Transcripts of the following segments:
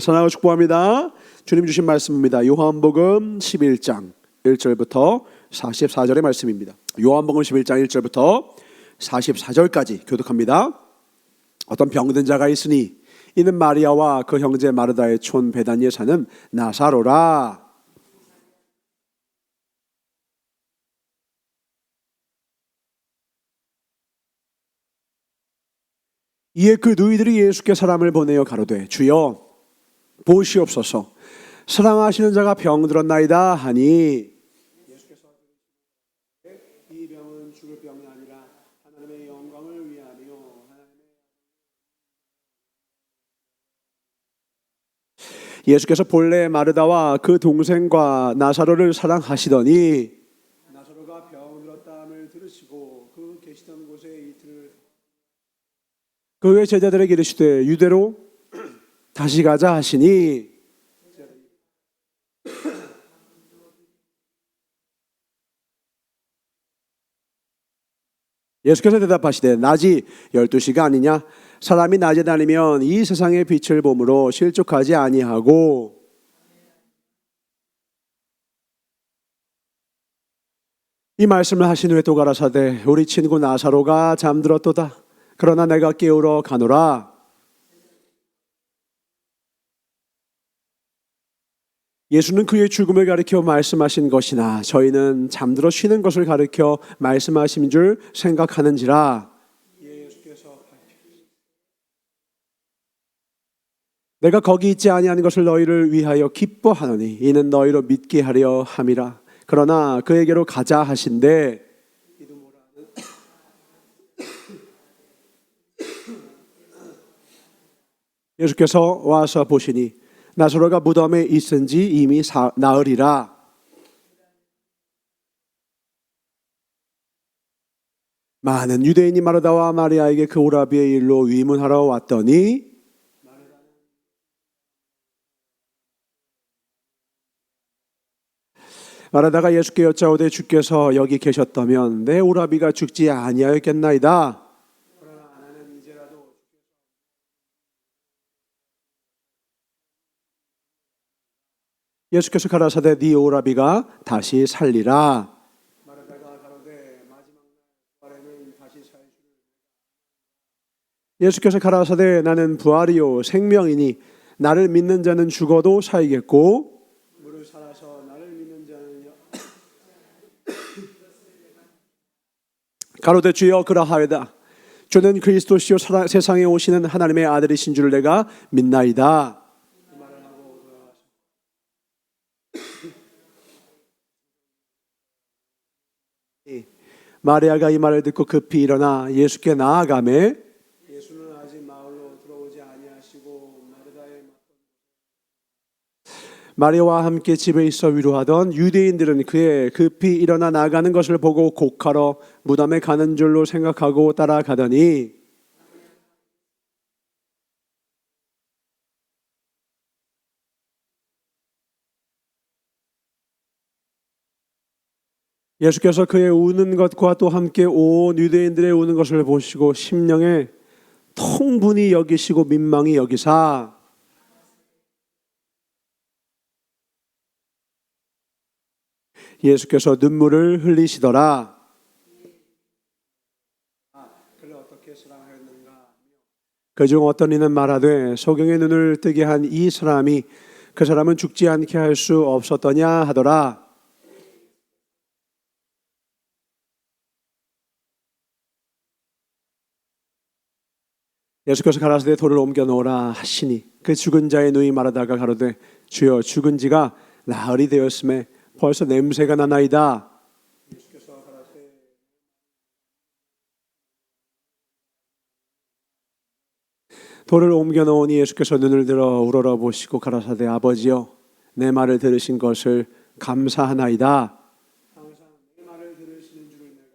사랑하고 축복합니다. 주님 주신 말씀입니다. 요한복음 11장 1절부터 44절의 말씀입니다. 요한복음 11장 1절부터 44절까지 교독합니다. 어떤 병든 자가 있으니 이는 마리아와 그 형제 마르다의 촌 베다니에 사는 나사로라. 이에 그 누이들이 예수께 사람을 보내어 가로되 주여 보시옵소서 사랑하시는 자가 병들었나이다 하니 예수께서 이 병은 죽을 병이 아니라 하나님의 영광을 위하며 예수께서 본래 마르다와 그 동생과 나사로를 사랑하시더니 나사로가 병들었다함을 들으시고 그 계시던 곳에 이틀 그 후에 제자들에게 이르시되 유대로 다시 가자 하시니 예수께서 대답하시되 낮이 12시가 아니냐 사람이 낮에 다니면 이 세상의 빛을 보므로 실족하지 아니하고 이 말씀을 하신 후에 또 가라사대 우리 친구 나사로가 잠들었도다 그러나 내가 깨우러 가노라. 예수는 그의 죽음을 가리켜 말씀하신 것이나 저희는 잠들어 쉬는 것을 가리켜 말씀하신 줄 생각하는지라. 예수께서 내가 거기 있지 아니하는 것을 너희를 위하여 기뻐하노니 이는 너희로 믿게 하려 함이라. 그러나 그에게로 가자 하신대 예수께서 와서 보시니 나사로가 무덤에 있은지 이미 나으리라. 많은 유대인이 마르다와 마리아에게 그 오라비의 일로 위문하러 왔더니 마르다가 예수께 여짜오되 주께서 여기 계셨다면 내 오라비가 죽지 아니하였겠나이다. 예수께서 가라사대 네 오라비가 다시 살리라. 마르다가 가로되 마지막 날에는 다시 살 줄. 예수께서 가라사대 나는 부활이요 생명이니 나를 믿는 자는 죽어도 살겠고 무릇 살아서 나를 믿는 자는요. 가로되 주여 그러하여다. 주는 그리스도시요 세상에 오시는 하나님의 아들이신 줄 내가 믿나이다. 마리아가 이 말을 듣고 급히 일어나 예수께 나아가매 예수는 아직 마을로 들어오지 아니하시고 마리아와 함께 집에 있어 위로하던 유대인들은 그의 급히 일어나 나가는 것을 보고 곡하러 무덤에 가는 줄로 생각하고 따라가더니 예수께서 그의 우는 것과 또 함께 온 유대인들의 우는 것을 보시고 심령에 통분히 여기시고 민망히 여기사 예수께서 눈물을 흘리시더라. 그를 어떻게 사랑하였는가? 그중 어떤 이는 말하되 소경의 눈을 뜨게 한 이 사람이 그 사람은 죽지 않게 할 수 없었더냐 하더라. 예수께서 가라사대 돌을 옮겨 놓으라 하시니 그 죽은 자의 누이 마르다가 가로되 주여 죽은 지가 나흘이 되었음에 벌써 냄새가 나나이다. 예수께서 가라사대 돌을 옮겨 놓으니 예수께서 눈을 들어 우러러 보시고 가라사대 아버지여 내 말을 들으신 것을 감사하나이다. 항상 내 말을 들으시는 줄을 내가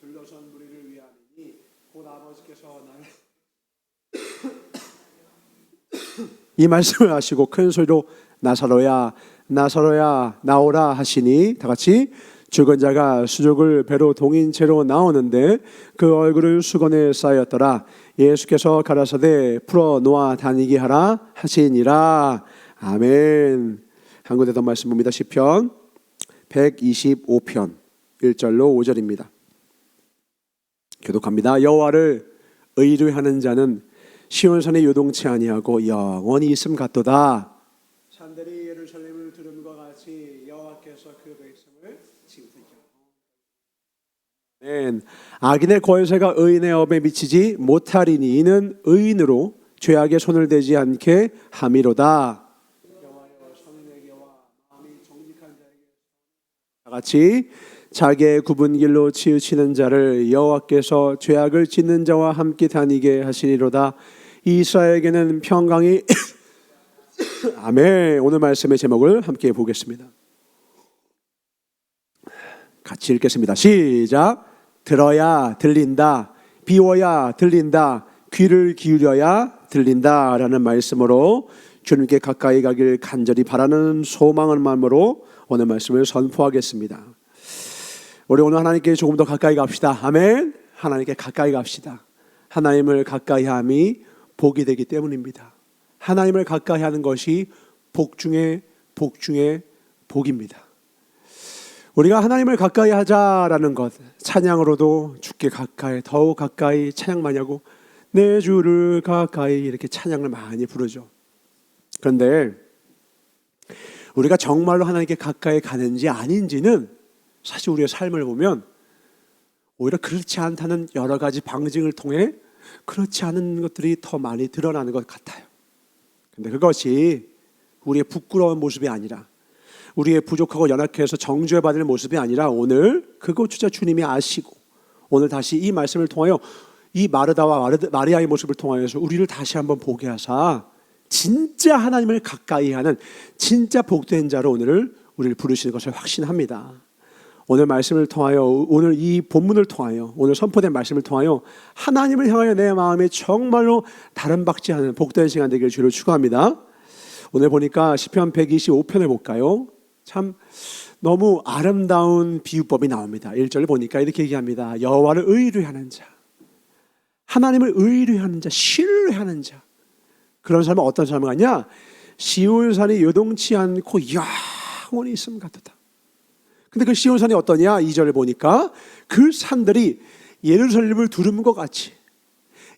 둘러선 무리를 위하니 곧 아버지께서 나를 이 말씀을 하시고 큰 소리로 나사로야 나사로야 나오라 하시니 다 같이 죽은 자가 수족을 배로 동인 채로 나오는데 그 얼굴은 수건에 쌓였더라. 예수께서 가라사대 풀어 놓아 다니게 하라 하시니라. 아멘. 한 군데 더 말씀 봅니다. 시편 125편 1절로 5절입니다. 교독합니다. 여호와를 의뢰하는 자는 시온산에 요동치 아니하고 영원히 있음 같도다. 산들이 예루살렘을 두름과 같이 여호와께서 그 백성을 징징하고. 악인의 권세가 의인의 업에 미치지 못하리니 이는 의인으로 죄악의 손을 대지 않게 함이로다. 여호와여 선인에게와 마음이 정직한 자에게 같이 자기의 굽은 길로 치우치는 자를 여호와께서 죄악을 짓는 자와 함께 다니게 하시리로다. 이스라엘에게는 평강이 아멘. 오늘 말씀의 제목을 함께 보겠습니다. 같이 읽겠습니다. 시작. 들어야 들린다, 비워야 들린다, 귀를 기울여야 들린다 라는 말씀으로 주님께 가까이 가길 간절히 바라는 소망의 마음으로 오늘 말씀을 선포하겠습니다. 우리 오늘 하나님께 조금 더 가까이 갑시다. 아멘. 하나님께 가까이 갑시다. 하나님을 가까이 함이 복이 되기 때문입니다. 하나님을 가까이 하는 것이 복 중에 복입니다. 우리가 하나님을 가까이 하자라는 것, 찬양으로도 주께 가까이, 더욱 가까이 찬양 많이 하고 내 주를 가까이 이렇게 찬양을 많이 부르죠. 그런데 우리가 정말로 하나님께 가까이 가는지 아닌지는 사실 우리의 삶을 보면 오히려 그렇지 않다는 여러 가지 방증을 통해 그렇지 않은 것들이 더 많이 드러나는 것 같아요. 근데 그것이 우리의 부끄러운 모습이 아니라, 우리의 부족하고 연약해서 정죄받을 모습이 아니라 오늘 그것조차 주님이 아시고 오늘 다시 이 말씀을 통하여 이 마르다와 마리아의 모습을 통하여서 우리를 다시 한번 보게 하사 진짜 하나님을 가까이 하는 진짜 복된 자로 오늘 우리를 부르시는 것을 확신합니다. 오늘 말씀을 통하여, 오늘 이 본문을 통하여, 오늘 선포된 말씀을 통하여 하나님을 향하여 내 마음이 정말로 다른 박지 않은 복된 시간 되기를 주로 축원합니다. 오늘 보니까 시편 125편을 볼까요? 참 너무 아름다운 비유법이 나옵니다. 1절 보니까 이렇게 얘기합니다. 여호와를 의뢰하는 자, 하나님을 의뢰하는 자, 신뢰하는 자, 그런 사람은 어떤 사람을 하냐? 시온산이 요동치 않고 영원히 있음 같다. 근데 그 시온산이 어떠냐? 2절을 보니까 그 산들이 예루살렘을 두른 것 같이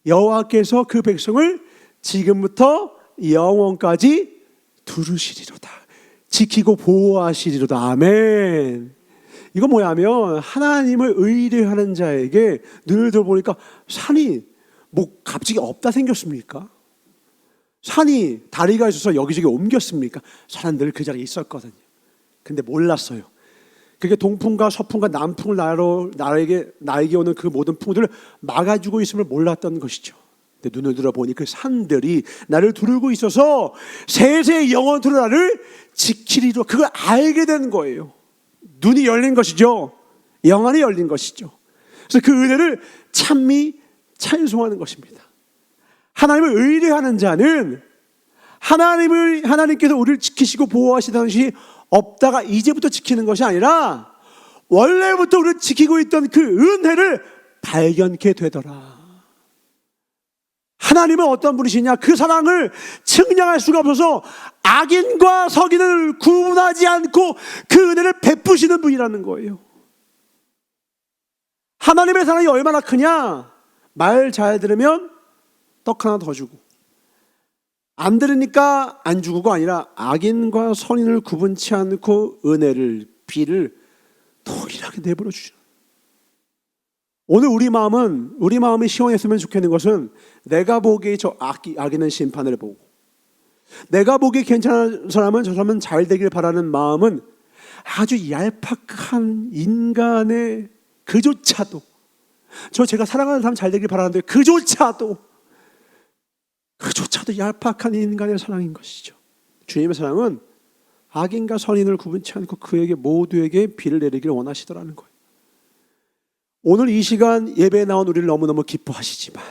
여호와께서 그 백성을 지금부터 영원까지 두르시리로다, 지키고 보호하시리로다. 아멘. 이거 뭐냐면 하나님을 의뢰하는 자에게 눈을 들어보니까 산이 뭐 갑자기 없다 생겼습니까? 산이 다리가 있어서 여기저기 옮겼습니까? 산은 늘 그 자리에 있었거든요. 근데 몰랐어요. 그게 동풍과 서풍과 남풍을 나에게 오는 그 모든 풍들을 막아주고 있음을 몰랐던 것이죠. 근데 눈을 들어보니 그 산들이 나를 두르고 있어서 세세의 영원토록 나를 지키리로, 그걸 알게 된 거예요. 눈이 열린 것이죠. 영안이 열린 것이죠. 그래서 그 은혜를 찬미 찬송하는 것입니다. 하나님을 의뢰하는 자는 하나님께서 우리를 지키시고 보호하시던 것이 없다가 이제부터 지키는 것이 아니라 원래부터 우리를 지키고 있던 그 은혜를 발견케 되더라. 하나님은 어떤 분이시냐? 그 사랑을 측량할 수가 없어서 악인과 선인을 구분하지 않고 그 은혜를 베푸시는 분이라는 거예요. 하나님의 사랑이 얼마나 크냐? 말 잘 들으면 떡 하나 더 주고, 안 들으니까 안 주고가 아니라 악인과 선인을 구분치 않고 은혜를, 비를 동일하게 내버려 주죠. 오늘 우리 마음이 시원했으면 좋겠는 것은 내가 보기에 저 악인은 심판을 보고, 내가 보기에 괜찮은 사람은 저 사람은 잘 되길 바라는 마음은 아주 얄팍한 인간의 그조차도, 제가 사랑하는 사람 잘 되길 바라는데 그조차도 얄팍한 인간의 사랑인 것이죠. 주님의 사랑은 악인과 선인을 구분치 않고 그에게 모두에게 비를 내리기를 원하시더라는 거예요. 오늘 이 시간 예배에 나온 우리를 너무너무 기뻐하시지만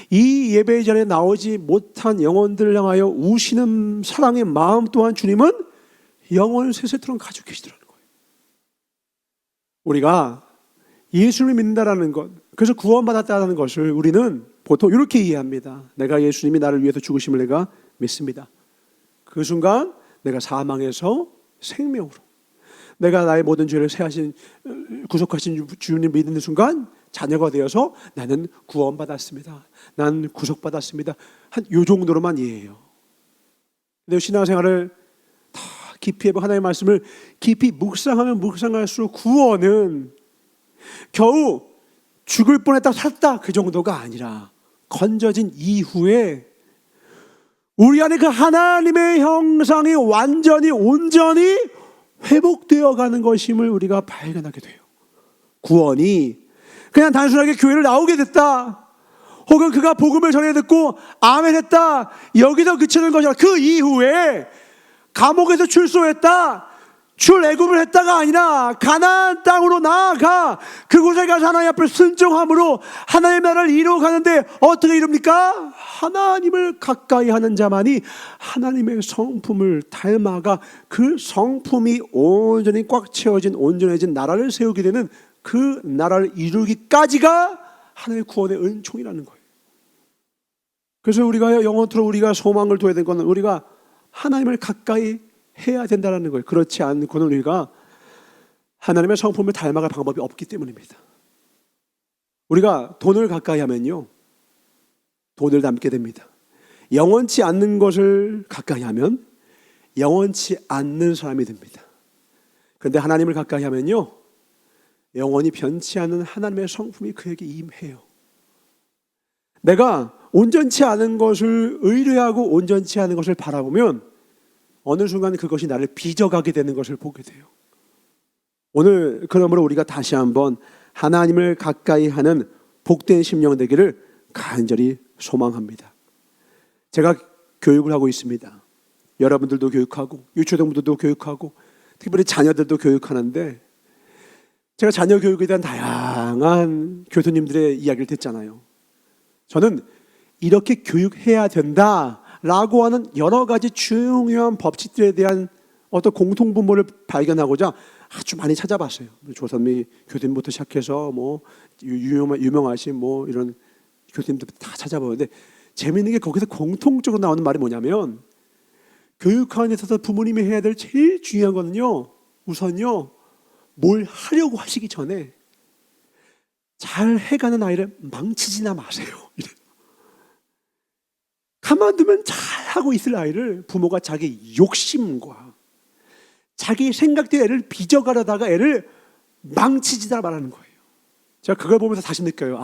이 예배 자리에 나오지 못한 영혼들을 향하여 우시는 사랑의 마음 또한 주님은 영원을 세세토록 가지고 계시더라는 거예요. 우리가 예수를 믿는다라는 것, 그래서 구원받았다는 것을 우리는 보통 이렇게 이해합니다. 내가 예수님이 나를 위해서 죽으심을 내가 믿습니다. 그 순간 내가 사망에서 생명으로, 내가 나의 모든 죄를 사하신 구속하신 주님 믿는 순간 자녀가 되어서 나는 구원받았습니다. 난 구속받았습니다. 한 요 정도로만 이해해요. 근데 신앙생활을 다 깊이 해보 하나님의 말씀을 깊이 묵상하면 묵상할수록 구원은 겨우 죽을 뻔했다 살았다 그 정도가 아니라 건져진 이후에 우리 안에 그 하나님의 형상이 완전히 온전히 회복되어 가는 것임을 우리가 발견하게 돼요. 구원이 그냥 단순하게 교회를 나오게 됐다, 혹은 그가 복음을 전해 듣고 아멘 했다, 여기서 그치는 것이 아니라 그 이후에 감옥에서 출소했다, 출애굽을 했다가 아니라 가나안 땅으로 나아가 그곳에 가서 하나님 앞에 순종함으로 하나님의 나라를 이루어가는데 어떻게 이룹니까? 하나님을 가까이 하는 자만이 하나님의 성품을 닮아가 그 성품이 온전히 꽉 채워진 온전해진 나라를 세우게 되는 그 나라를 이루기까지가 하나님의 구원의 은총이라는 거예요. 그래서 우리가 영원토록 우리가 소망을 둬야 되는 것은 우리가 하나님을 가까이 해야 된다는 거예요. 그렇지 않고는 우리가 하나님의 성품을 닮아갈 방법이 없기 때문입니다. 우리가 돈을 가까이 하면요, 돈을 닮게 됩니다. 영원치 않는 것을 가까이 하면 영원치 않는 사람이 됩니다. 그런데 하나님을 가까이 하면요, 영원히 변치 않는 하나님의 성품이 그에게 임해요. 내가 온전치 않은 것을 의뢰하고 온전치 않은 것을 바라보면 어느 순간 그것이 나를 빚어가게 되는 것을 보게 돼요. 오늘 그러므로 우리가 다시 한번 하나님을 가까이 하는 복된 심령 되기를 간절히 소망합니다. 제가 교육을 하고 있습니다. 여러분들도 교육하고 유초등부들도 교육하고 특별히 자녀들도 교육하는데, 제가 자녀 교육에 대한 다양한 교수님들의 이야기를 듣잖아요. 저는 이렇게 교육해야 된다 라고 하는 여러 가지 중요한 법칙들에 대한 어떤 공통분모를 발견하고자 아주 많이 찾아봤어요. 조선미 교수님부터 시작해서 뭐 유명하신 뭐 이런 교수님들 다 찾아보는데, 재미있는 게 거기서 공통적으로 나오는 말이 뭐냐면, 교육하는 데 있어서 부모님이 해야 될 제일 중요한 거는요, 우선요, 뭘 하려고 하시기 전에 잘 해가는 아이를 망치지나 마세요. 가만두면 잘하고 있을 아이를 부모가 자기 욕심과 자기 생각대로 애를 빚어가려다가 애를 망치지나 말하는 거예요. 제가 그걸 보면서 다시 느껴요.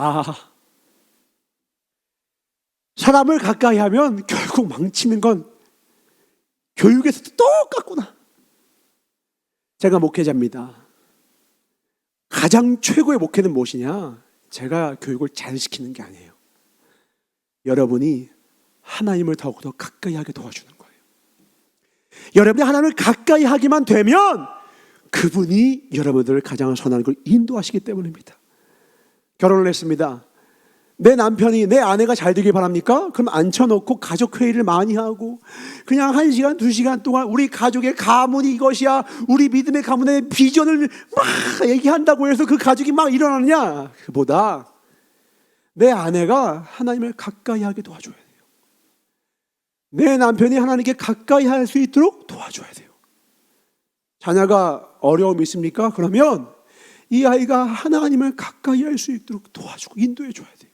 사람을 가까이 하면 결국 망치는 건 교육에서도 똑같구나. 제가 목회자입니다. 가장 최고의 목회는 무엇이냐? 제가 교육을 잘 시키는 게 아니에요. 여러분이 하나님을 더욱더 가까이 하게 도와주는 거예요. 여러분이 하나님을 가까이 하기만 되면 그분이 여러분들을 가장 선한 걸 인도하시기 때문입니다. 결혼을 했습니다. 내 남편이, 내 아내가 잘 되길 바랍니까? 그럼 앉혀놓고 가족회의를 많이 하고 그냥 1시간, 2시간 동안 우리 가족의 가문이 이것이야, 우리 믿음의 가문의 비전을 막 얘기한다고 해서 그 가족이 막 일어나느냐? 그보다 내 아내가 하나님을 가까이 하게 도와줘야 돼요. 내 남편이 하나님께 가까이 할 수 있도록 도와줘야 돼요. 자녀가 어려움이 있습니까? 그러면 이 아이가 하나님을 가까이 할 수 있도록 도와주고 인도해 줘야 돼요.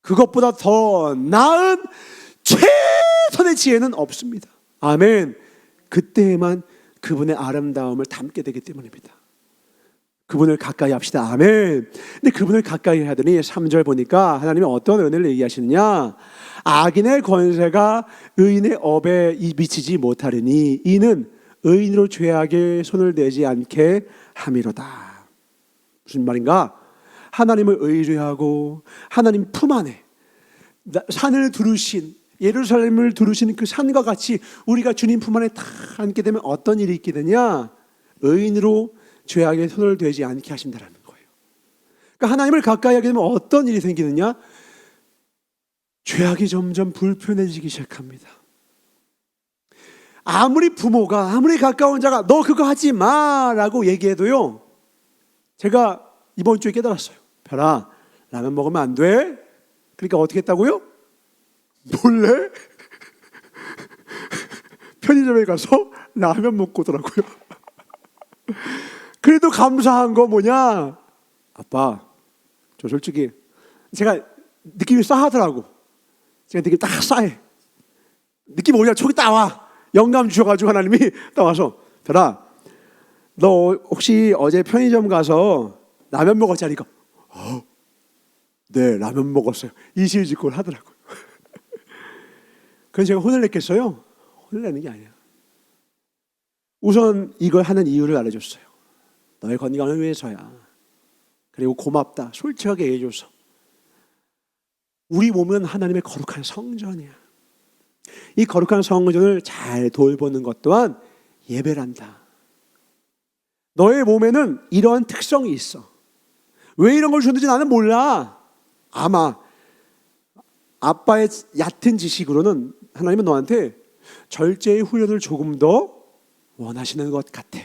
그것보다 더 나은 최선의 지혜는 없습니다. 아멘. 그때에만 그분의 아름다움을 담게 되기 때문입니다. 그분을 가까이 합시다. 아멘. 근데 그분을 가까이 하더니 3절 보니까 하나님이 어떤 은혜를 얘기하시느냐? 악인의 권세가 의인의 업에 미치지 못하리니 이는 의인으로 죄악에 손을 대지 않게 함이로다. 무슨 말인가? 하나님을 의뢰하고 하나님 품 안에 산을 두르신, 예루살렘을 두르신 그 산과 같이 우리가 주님 품 안에 다 앉게 되면 어떤 일이 있게 되냐? 의인으로 죄악에 손을 대지 않게 하신다라는 거예요. 그러니까 하나님을 가까이 하게 되면 어떤 일이 생기느냐? 죄악이 점점 불편해지기 시작합니다. 아무리 부모가, 아무리 가까운 자가 너 그거 하지 마라고 얘기해도요, 제가 이번 주에 깨달았어요. 별아, 라면 먹으면 안 돼. 그러니까 어떻게 했다고요? 몰래 편의점에 가서 라면 먹고 오더라고요. 그래도 감사한 거 뭐냐? 아빠, 저 솔직히 제가 느낌이 싸하더라고. 제가 느낌이 딱 싸해. 느낌 뭐냐? 촉이 딱 와. 영감 주셔가지고 하나님이 딱 와서, 별아, 너 혹시 어제 편의점 가서 라면 먹었지? 하니까 네, 라면 먹었어요. 이실직고를 하더라고요. 그래서 제가 혼을 냈겠어요? 혼을 내는 게 아니야. 우선 이걸 하는 이유를 알려줬어요. 너의 건강을 위해서야. 그리고 고맙다. 솔직하게 얘기해줘서. 우리 몸은 하나님의 거룩한 성전이야. 이 거룩한 성전을 잘 돌보는 것 또한 예배란다. 너의 몸에는 이러한 특성이 있어. 왜 이런 걸 주는지 나는 몰라. 아마 아빠의 얕은 지식으로는 하나님은 너한테 절제의 훈련을 조금 더 원하시는 것 같아.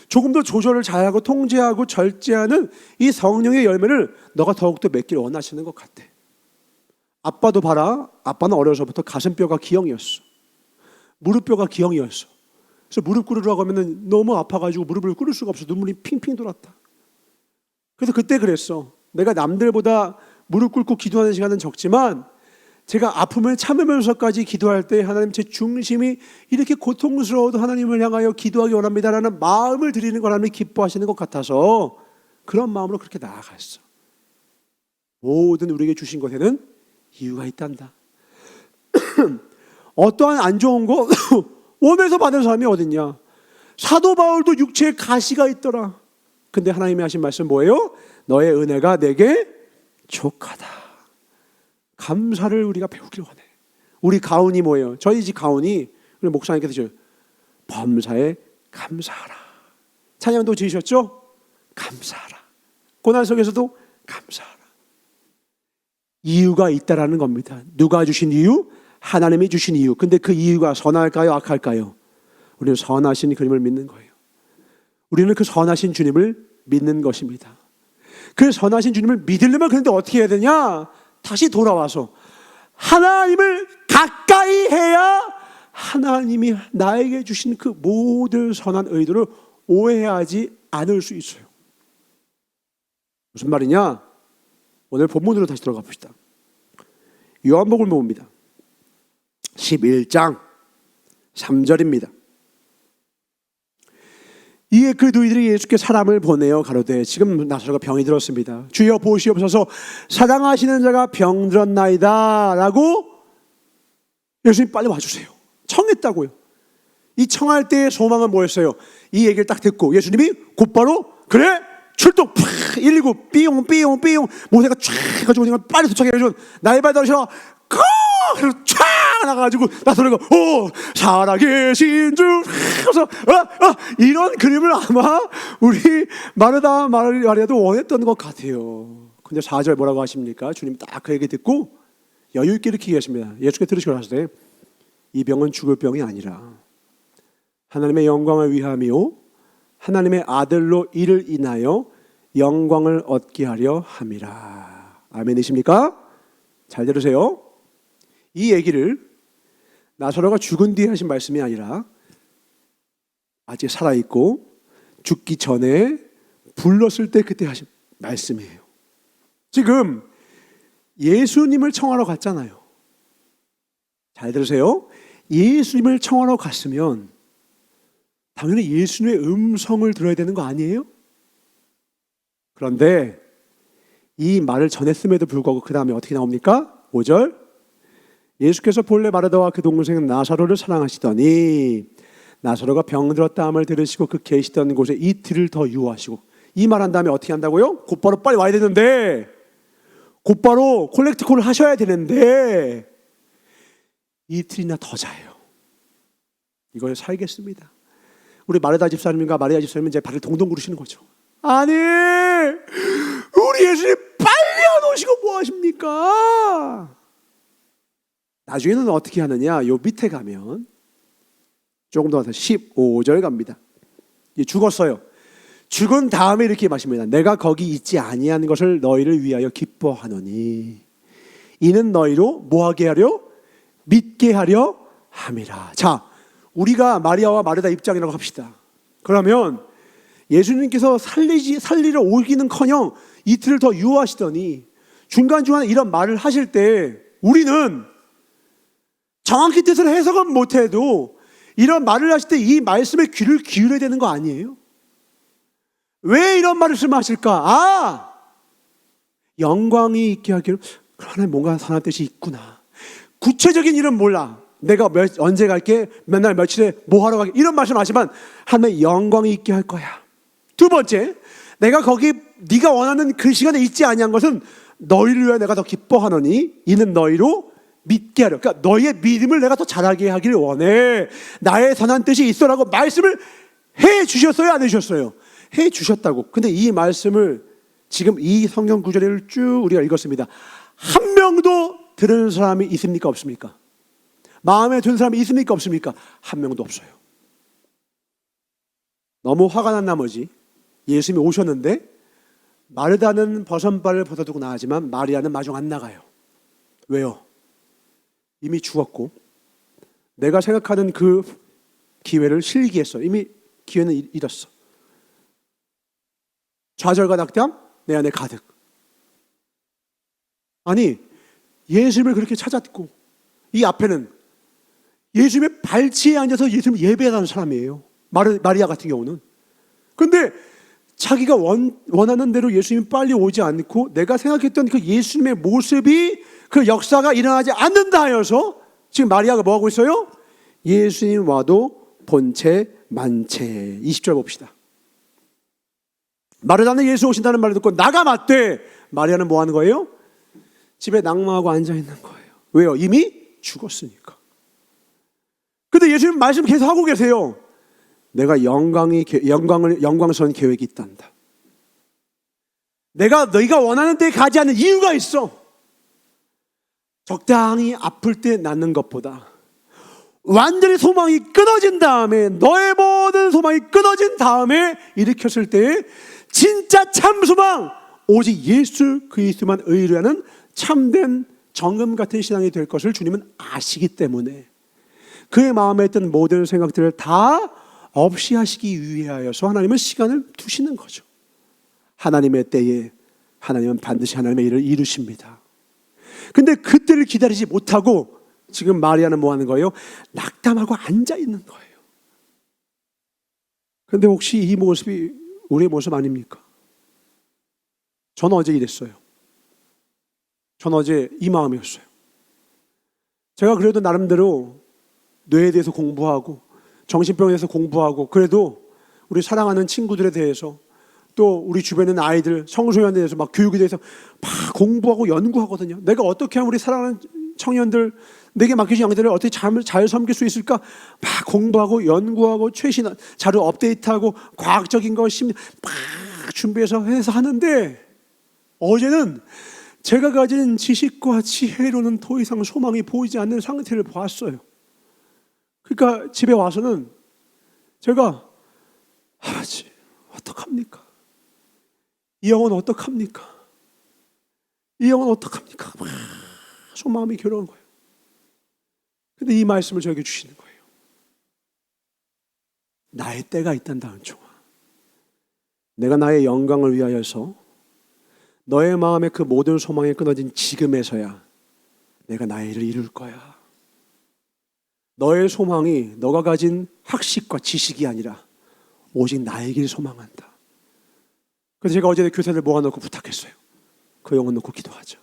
조금 더 조절을 잘하고 통제하고 절제하는 이 성령의 열매를 너가 더욱더 맺기를 원하시는 것 같아. 아빠도 봐라. 아빠는 어려서부터 가슴뼈가 기형이었어. 무릎뼈가 기형이었어. 그래서 무릎 꿇으라고 하면 너무 아파가지고 무릎을 꿇을 수가 없어. 눈물이 핑핑 돌았다. 그래서 그때 그랬어. 내가 남들보다 무릎 꿇고 기도하는 시간은 적지만 제가 아픔을 참으면서까지 기도할 때 하나님, 제 중심이 이렇게 고통스러워도 하나님을 향하여 기도하기 원합니다라는 마음을 드리는 걸 하나님이 기뻐하시는 것 같아서 그런 마음으로 그렇게 나아갔어. 모든 우리에게 주신 것에는 이유가 있단다. 어떠한 안 좋은 거 원해서 받은 사람이 어딨냐. 사도 바울도 육체에 가시가 있더라. 근데 하나님이 하신 말씀 뭐예요? 너의 은혜가 내게 족하다. 감사를 우리가 배우길 원해. 우리 가훈이 뭐예요? 저희 집 가훈이 우리 목사님께서 저 범사에 감사하라. 찬양도 지으셨죠? 감사하라. 고난 속에서도 감사하라. 이유가 있다라는 겁니다. 누가 주신 이유? 하나님이 주신 이유. 근데 그 이유가 선할까요? 악할까요? 우리는 선하신 그림을 믿는 거예요. 우리는 그 선하신 주님을 믿는 것입니다. 그 선하신 주님을 믿으려면 그런데 어떻게 해야 되냐? 다시 돌아와서 하나님을 가까이 해야 하나님이 나에게 주신 그 모든 선한 의도를 오해하지 않을 수 있어요. 무슨 말이냐? 오늘 본문으로 다시 들어가 봅시다. 요한복음을 봅니다. 11장 3절입니다. 이에 그 누이들이 예수께 사람을 보내어 가로되 지금 나사로가 병이 들었습니다. 주여 보시옵소서, 사랑하시는 자가 병 들었나이다 라고 예수님 빨리 와주세요. 청했다고요. 이 청할 때의 소망은 뭐였어요? 이 얘기를 딱 듣고 예수님이 곧바로 그래 출동 119 삐용 삐용 삐용 모세가 쫙 해가지고 빨리 도착해가지고 나의 발달으셔 그래서 쫙 나가가지고 나서가 살아계신 주 그래서 이런 그림을 아마 우리 마르다 마리아도 원했던 것 같아요. 근데 4절 뭐라고 하십니까? 주님 딱 그 얘기 듣고 여유 있게 이렇게 얘기하십니다. 예수께 들으시고 하시되 이 병은 죽을 병이 아니라 하나님의 영광을 위함이요 하나님의 아들로 이를 인하여 영광을 얻게 하려 함이라. 아멘이십니까? 잘 들으세요. 이 얘기를 나사로가 죽은 뒤에 하신 말씀이 아니라 아직 살아있고 죽기 전에 불렀을 때 그때 하신 말씀이에요. 지금 예수님을 청하러 갔잖아요. 잘 들으세요. 예수님을 청하러 갔으면 당연히 예수님의 음성을 들어야 되는 거 아니에요? 그런데 이 말을 전했음에도 불구하고 그 다음에 어떻게 나옵니까? 5절 예수께서 본래 마르다와 그 동생 나사로를 사랑하시더니 나사로가 병들었다 함을 들으시고 그 계시던 곳에 이틀을 더 유하시고 이 말한 다음에 어떻게 한다고요? 곧바로 빨리 와야 되는데 곧바로 콜렉트콜을 하셔야 되는데 이틀이나 더 자요. 이걸 살겠습니다. 우리 마르다 집사님과 마리아 집사님은 이제 발을 동동 구르시는 거죠. 아니 우리 예수님 빨리 안 오시고 뭐 하십니까? 나중에는 어떻게 하느냐? 요 밑에 가면 조금 더 15절 갑니다. 죽었어요. 죽은 다음에 이렇게 말씀합니다. 내가 거기 있지 아니한 것을 너희를 위하여 기뻐하노니 이는 너희로 뭐하게 하려? 믿게 하려 함이라. 자, 우리가 마리아와 마르다 입장이라고 합시다. 그러면 예수님께서 살리러 오기는커녕 이틀을 더 유하시더니 중간중간에 이런 말을 하실 때 우리는 정확히 뜻을 해석은 못해도 이런 말을 하실 때 이 말씀에 귀를 기울여야 되는 거 아니에요? 왜 이런 말씀하실까? 영광이 있게 하기로 하나님 뭔가 선한 뜻이 있구나. 구체적인 일은 몰라. 내가 언제 갈게, 몇 날 며칠에 뭐 하러 가게, 이런 말씀하시지만 하나님의 영광이 있게 할 거야. 두 번째, 내가 거기 네가 원하는 그 시간에 있지 아니한 것은 너희를 위하여 내가 더 기뻐하노니 이는 너희로 믿게 하려. 그러니까 너희의 믿음을 내가 더 잘하게 하기를 원해. 나의 선한 뜻이 있어라고 말씀을 해 주셨어요, 안 해 주셨어요? 해 주셨다고. 근데 이 말씀을 지금 이 성경 구절을 쭉 우리가 읽었습니다. 한 명도 들은 사람이 있습니까, 없습니까? 마음에 든 사람이 있습니까, 없습니까? 한 명도 없어요. 너무 화가 난 나머지 예수님이 오셨는데 마르다는 버선발을 벗어두고 나가지만 마리아는 마중 안 나가요. 왜요? 이미 죽었고 내가 생각하는 그 기회를 실기했어. 이미 기회는 잃었어. 좌절과 낙담 내 안에 가득. 아니, 예수님을 그렇게 찾았고 이 앞에는 예수님의 발치에 앉아서 예수님을 예배하는 사람이에요. 마리아 같은 경우는. 그런데 자기가 원하는 대로 예수님이 빨리 오지 않고 내가 생각했던 그 예수님의 모습이 그 역사가 일어나지 않는다 하여서 지금 마리아가 뭐하고 있어요? 예수님 와도 본체 만체. 20절 봅시다. 마르다는 예수 오신다는 말을 듣고 나가 맞대. 마리아는 뭐 하는 거예요? 집에 낙마하고 앉아 있는 거예요. 왜요? 이미 죽었으니까. 근데 예수님 말씀 계속 하고 계세요. 내가 영광스러운 계획이 있단다. 내가 너희가 원하는 데에 가지 않는 이유가 있어. 적당히 아플 때 낫는 것보다 완전히 소망이 끊어진 다음에, 너의 모든 소망이 끊어진 다음에 일으켰을 때 진짜 참 소망, 오직 예수 그리스도만 의뢰 하는 참된 정금 같은 신앙이 될 것을 주님은 아시기 때문에 그의 마음에 있던 모든 생각들을 다 없이 하시기 위하여서 하나님은 시간을 두시는 거죠. 하나님의 때에 하나님은 반드시 하나님의 일을 이루십니다. 근데 그때를 기다리지 못하고 지금 마리아는 뭐 하는 거예요? 낙담하고 앉아 있는 거예요. 근데 혹시 이 모습이 우리의 모습 아닙니까? 저는 어제 이랬어요. 저는 어제 이 마음이었어요. 제가 그래도 나름대로 뇌에 대해서 공부하고 정신병에 대해서 공부하고 그래도 우리 사랑하는 친구들에 대해서 또 우리 주변에 있는 아이들, 청소년에 대해서 막 교육에 대해서 막 공부하고 연구하거든요. 내가 어떻게 하면 우리 사랑하는 청년들, 내게 맡겨진 양들을 어떻게 잘 섬길 수 있을까? 막 공부하고 연구하고 최신 자료 업데이트하고 과학적인 거 막 준비해서 해서 하는데 어제는 제가 가진 지식과 지혜로는 더 이상 소망이 보이지 않는 상태를 보았어요. 그러니까 집에 와서는 제가 아버지 어떡합니까? 이 영혼 어떡합니까? 이 영혼 어떡합니까? 막 속마음이 괴로운 거예요. 근데 이 말씀을 저에게 주시는 거예요. 나의 때가 있단다, 은총아. 내가 나의 영광을 위하여서 너의 마음에 그 모든 소망이 끊어진 지금에서야 내가 나의 일을 이룰 거야. 너의 소망이 너가 가진 학식과 지식이 아니라 오직 나에게 소망한다. 그래서 제가 어제 교사들 모아놓고 부탁했어요. 그 영혼 놓고 기도하자.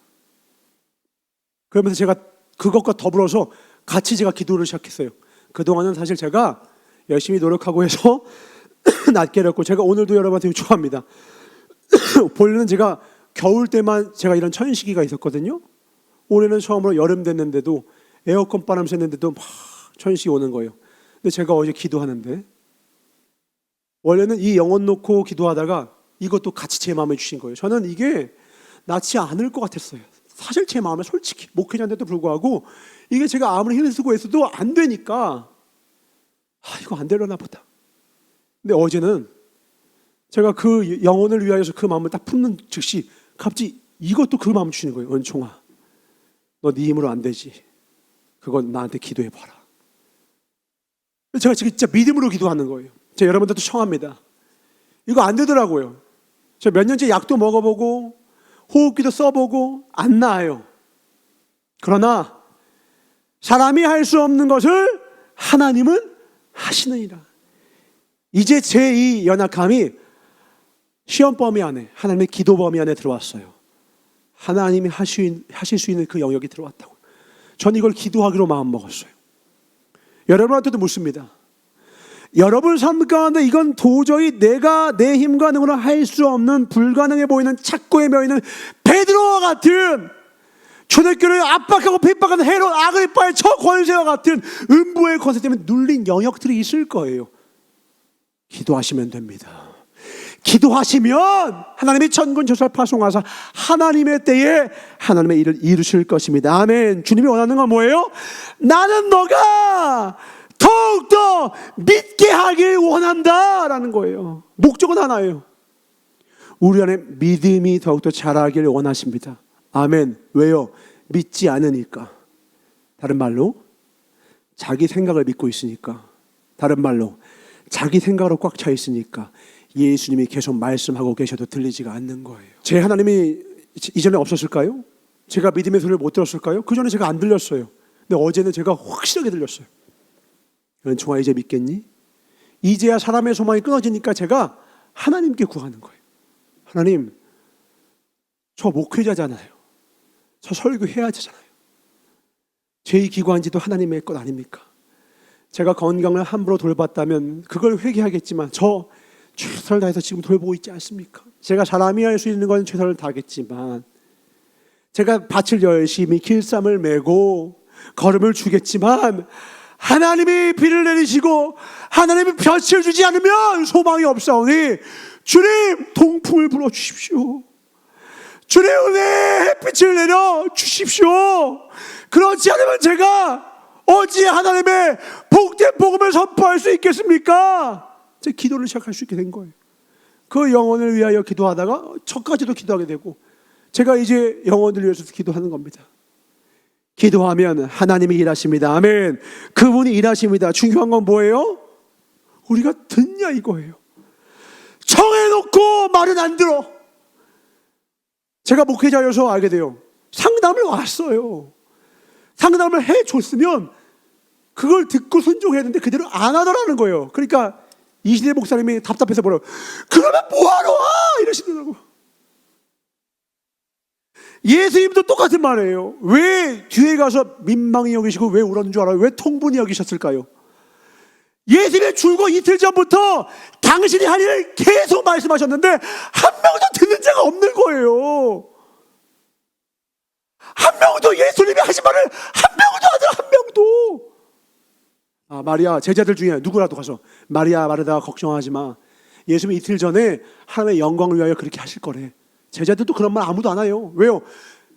그러면서 제가 그것과 더불어서 같이 제가 기도를 시작했어요. 그동안은 사실 제가 열심히 노력하고 해서 낮게 했고 제가 오늘도 여러분한테 요청합니다. 본래는 제가 겨울 때만 제가 이런 천식이가 있었거든요. 올해는 처음으로 여름 됐는데도 에어컨 바람 쐬는데도 막 천식이 오는 거예요. 근데 제가 어제 기도하는데 원래는 이 영혼 놓고 기도하다가 이것도 같이 제 마음에 주신 거예요. 저는 이게 낫지 않을 것 같았어요. 사실 제 마음에 솔직히 목회자인데도 불구하고 이게 제가 아무리 힘을 쓰고 했어도 안 되니까 이거 안 되려나 보다. 근데 어제는 제가 그 영혼을 위하여서 그 마음을 딱 품는 즉시 갑자기 이것도 그 마음을 주시는 거예요. 은총아, 너 네 힘으로 안 되지. 그건 나한테 기도해봐라. 제가 진짜 믿음으로 기도하는 거예요. 제가 여러분들도 청합니다. 이거 안 되더라고요. 제가 몇 년째 약도 먹어보고 호흡기도 써보고 안 나아요. 그러나 사람이 할 수 없는 것을 하나님은 하시느니라. 이제 제 이 연약함이 시험 범위 안에, 하나님의 기도 범위 안에 들어왔어요. 하나님이 하실 수 있는 그 영역이 들어왔다고. 전 이걸 기도하기로 마음먹었어요. 여러분한테도 묻습니다. 여러분 삶 가운데 이건 도저히 내가 내 힘과 능으로 할 수 없는 불가능해 보이는 착고에 매이는 베드로와 같은, 초대교회를 압박하고 핍박하는 헤롯 아그리빠의 저 권세와 같은 음부의 권세 때문에 눌린 영역들이 있을 거예요. 기도하시면 됩니다. 기도하시면 하나님이 천군천사를 파송하사 하나님의 때에 하나님의 일을 이루실 것입니다. 아멘. 주님이 원하는 건 뭐예요? 나는 너가 더욱더 믿게 하길 원한다라는 거예요. 목적은 하나예요. 우리 안에 믿음이 더욱더 자라길 원하십니다. 아멘. 왜요? 믿지 않으니까. 다른 말로 자기 생각을 믿고 있으니까. 다른 말로 자기 생각으로 꽉 차 있으니까 예수님이 계속 말씀하고 계셔도 들리지가 않는 거예요. 제 하나님이 이전에 없었을까요? 제가 믿음의 소리를 못 들었을까요? 그 전에 제가 안 들렸어요. 근데 어제는 제가 확실하게 들렸어요. 은총아, 이제 믿겠니? 이제야 사람의 소망이 끊어지니까 제가 하나님께 구하는 거예요. 하나님, 저 목회자잖아요. 저 설교해야 되잖아요. 제2기관지도 하나님의 것 아닙니까? 제가 건강을 함부로 돌봤다면 그걸 회개하겠지만 저 최선을 다해서 지금 돌보고 있지 않습니까? 제가 사람이 할 수 있는 건 최선을 다하겠지만, 제가 밭을 열심히 길쌈을 메고 걸음을 주겠지만, 하나님이 비를 내리시고 하나님이 볕을 주지 않으면 소망이 없사오니 주님 동풍을 불어주십시오. 주님 은혜의 햇빛을 내려 주십시오. 그렇지 않으면 제가 어찌 하나님의 복된 복음을 선포할 수 있겠습니까? 제 기도를 시작할 수 있게 된 거예요. 그 영혼을 위하여 기도하다가 저까지도 기도하게 되고, 제가 이제 영혼을 위해서 기도하는 겁니다. 기도하면 하나님이 일하십니다. 아멘. 그분이 일하십니다. 중요한 건 뭐예요? 우리가 듣냐 이거예요. 청해놓고 말은 안 들어. 제가 목회자여서 알게 돼요. 상담을 왔어요. 상담을 해줬으면 그걸 듣고 순종해야 되는데 그대로 안 하더라는 거예요. 그러니까 이시대 목사님이 답답해서 뭐라고, 그러면 뭐하러 와? 이러시더라고. 예수님도 똑같은 말이에요. 왜 뒤에 가서 민망히 여기시고 왜 울었는 줄 알아요? 왜 통분히 여기셨을까요? 예수님의 줄고 이틀 전부터 당신이 할 일을 계속 말씀하셨는데 한 명도 듣는 자가 없는 거예요. 한 명도 예수님이 하신 말을 한 명도 안 들어. 한 명도. 마리아, 제자들 중에 누구라도 가서 마리아 마르다가 걱정하지 마. 예수님이 이틀 전에 하나님의 영광을 위하여 그렇게 하실 거래. 제자들도 그런 말 아무도 안 해요. 왜요?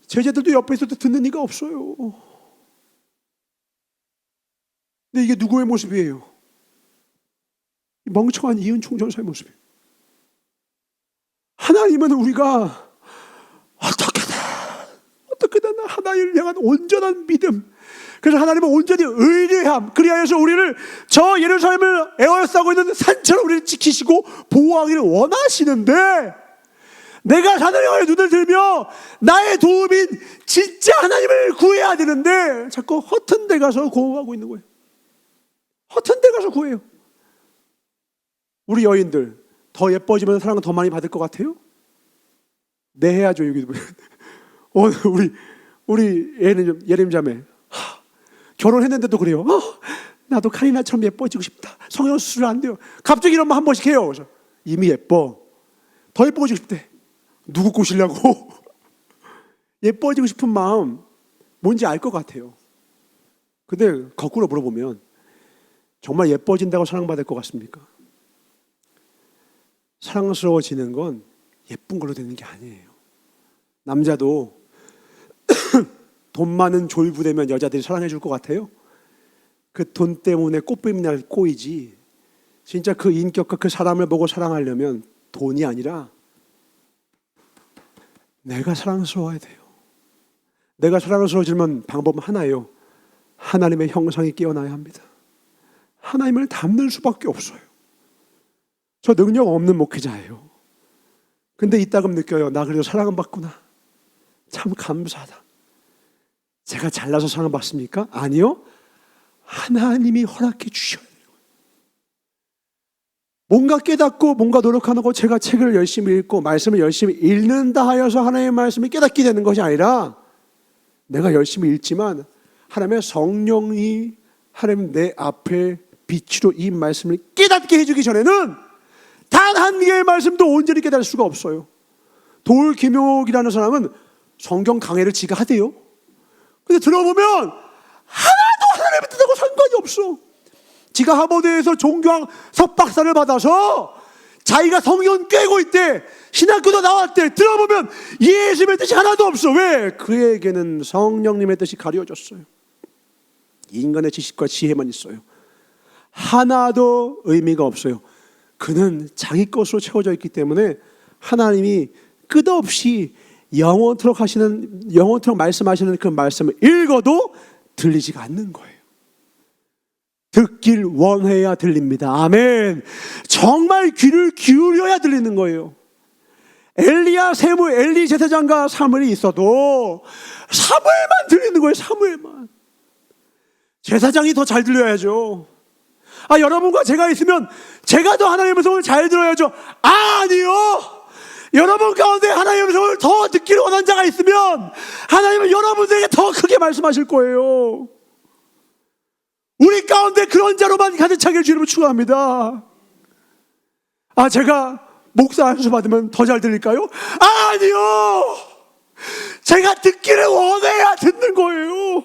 제자들도 옆에 있어도 듣는 이가 없어요. 근데 이게 누구의 모습이에요? 멍청한 이은총 전사의 모습이에요. 하나님은 우리가 어떻게든 하나님을 향한 온전한 믿음, 그래서 하나님은 온전히 의뢰함, 그리하여서 우리를 저 예루살렘을 에워싸고 있는 산처럼 우리를 지키시고 보호하기를 원하시는데, 내가 하늘에 향해 눈을 들며 나의 도움인 진짜 하나님을 구해야 되는데 자꾸 허튼 데 가서 구하고 있는 거예요. 허튼 데 가서 구해요. 우리 여인들 더 예뻐지면 사랑을 더 많이 받을 것 같아요? 네, 해야죠. 여기 우리 예림 자매 결혼했는데도 그래요. 나도 카리나처럼 예뻐지고 싶다. 성형 수술 안 돼요. 갑자기 이런 말 한 번씩 해요. 그래서 이미 예뻐. 더 예뻐지고 싶대. 누구 꼬시려고? 예뻐지고 싶은 마음 뭔지 알 것 같아요. 근데 거꾸로 물어보면 정말 예뻐진다고 사랑받을 것 같습니까? 사랑스러워지는 건 예쁜 걸로 되는 게 아니에요. 남자도 돈 많은 졸부되면 여자들이 사랑해 줄 것 같아요? 그 돈 때문에 꽃뱀이 날 꼬이지, 진짜 그 인격과 그 사람을 보고 사랑하려면 돈이 아니라 내가 사랑스러워야 돼요. 내가 사랑스러워지면 방법은 하나예요. 하나님의 형상이 깨어나야 합니다. 하나님을 닮는 수밖에 없어요. 저 능력 없는 목회자예요. 근데 이따금 느껴요. 나 그래도 사랑은 받구나. 참 감사하다. 제가 잘나서 사랑받습니까? 아니요. 하나님이 허락해 주셔야 돼요. 뭔가 깨닫고 뭔가 노력하는 거, 제가 책을 열심히 읽고 말씀을 열심히 읽는다 하여서 하나님의 말씀이 깨닫게 되는 것이 아니라 내가 열심히 읽지만 하나님의 성령이 하나님 내 앞에 빛으로 이 말씀을 깨닫게 해주기 전에는 단 한 개의 말씀도 온전히 깨달을 수가 없어요. 돌김용옥이라는 사람은 성경 강해를 지가 하대요. 근데 들어보면 하나도 하나님의 뜻하고 상관이 없어. 지가 하버드에서 종교학 석박사를 받아서 자기가 성경 꿰고 있대. 신학교도 나왔대. 들어보면 예수님의 뜻이 하나도 없어. 왜? 그에게는 성령님의 뜻이 가려졌어요. 인간의 지식과 지혜만 있어요. 하나도 의미가 없어요. 그는 자기 것으로 채워져 있기 때문에 하나님이 끝없이 영원토록 말씀하시는 그 말씀을 읽어도 들리지가 않는 거예요. 듣길 원해야 들립니다. 아멘. 정말 귀를 기울여야 들리는 거예요. 엘리 제사장과 사무엘이 있어도 사무엘만 들리는 거예요. 사무엘만. 제사장이 더 잘 들려야죠. 여러분과 제가 있으면 제가 더 하나님의 음성을 잘 들어야죠. 아니요. 여러분 가운데 하나님의 음성을 더 듣기를 원하는 자가 있으면 하나님은 여러분들에게 더 크게 말씀하실 거예요. 우리 가운데 그런 자로만 가득 차게 주님을 축원합니다. 제가 목사 안수 받으면 더 잘 들릴까요? 아니요. 제가 듣기를 원해야 듣는 거예요.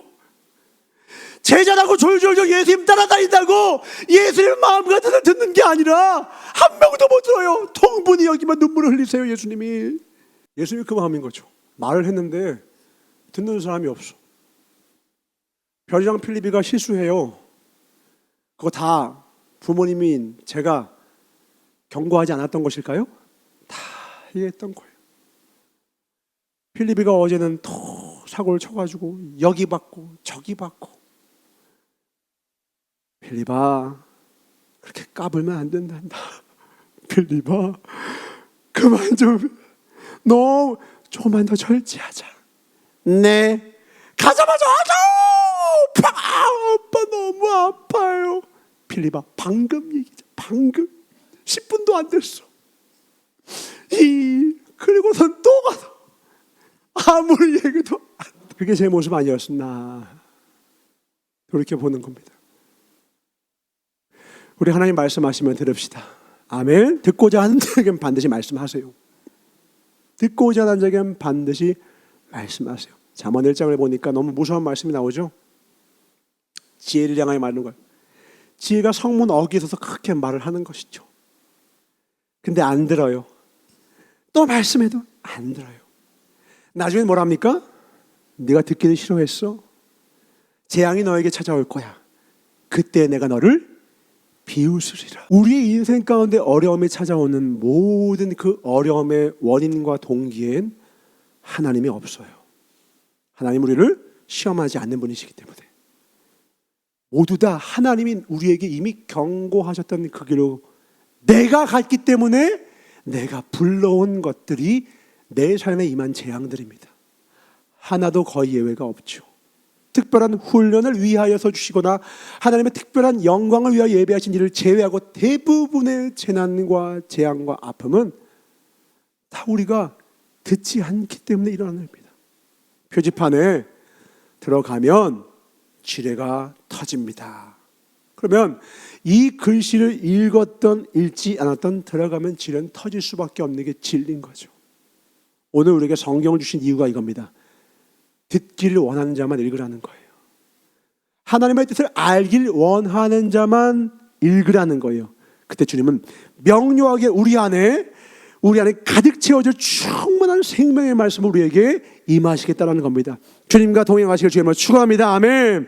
제자라고 졸졸졸 예수님 따라다닌다고 예수님 마음과 뜻을 듣는 게 아니라 한 명도 못 들어요. 통분이 여기만 눈물을 흘리세요. 예수님이 그 마음인 거죠. 말을 했는데 듣는 사람이 없어. 별이랑 필리비가 실수해요. 그거 다 부모님인 제가 경고하지 않았던 것일까요? 다 이해했던 거예요. 필리비가 어제는 더 사고를 쳐가지고 여기 받고 저기 받고. 필리바, 그렇게 까불면 안 된단다. 필리바, 그만 좀, 너 조금만 더 절제하자. 네. 가자마자 아파! 아빠 너무 아파요. 필리바, 방금 얘기죠. 방금 10분도 안 됐어. 그리고선 또 가서 아무리 얘기도 안 돼. 그게 제 모습 아니었나 그렇게 보는 겁니다. 우리 하나님 말씀하시면 들읍시다. 아멘. 듣고자 하는 자에겐 반드시 말씀하세요. 듣고자 하는 자에겐 반드시 말씀하세요. 잠언 1장을 보니까 너무 무서운 말씀이 나오죠. 지혜를 향하여 말하는 거예요. 지혜가 성문 어귀에 서서 그렇게 말을 하는 것이죠. 근데 안 들어요. 또 말씀해도 안 들어요. 나중에 뭐랍니까? 네가 듣기를 싫어했어. 재앙이 너에게 찾아올 거야. 그때 내가 너를 비웃으리라. 우리의 인생 가운데 어려움이 찾아오는 모든 그 어려움의 원인과 동기엔 하나님이 없어요. 하나님 우리를 시험하지 않는 분이시기 때문에 모두 다 하나님이 우리에게 이미 경고하셨던 그 길로 내가 갔기 때문에 내가 불러온 것들이 내 삶에 임한 재앙들입니다. 하나도 거의 예외가 없죠. 특별한 훈련을 위하여서 주시거나 하나님의 특별한 영광을 위하여 예배하신 일을 제외하고 대부분의 재난과 재앙과 아픔은 다 우리가 듣지 않기 때문에 일어나는 겁니다. 표지판에 들어가면 지뢰가 터집니다. 그러면 이 글씨를 읽었던 읽지 않았던 들어가면 지뢰는 터질 수밖에 없는 게 진리인 거죠. 오늘 우리에게 성경을 주신 이유가 이겁니다. 듣기를 원하는 자만 읽으라는 거예요. 하나님의 뜻을 알길 원하는 자만 읽으라는 거예요. 그때 주님은 명료하게 우리 안에 가득 채워져 충만한 생명의 말씀을 우리에게 임하시겠다는 겁니다. 주님과 동행하시길 주님을 축원합니다. 아멘.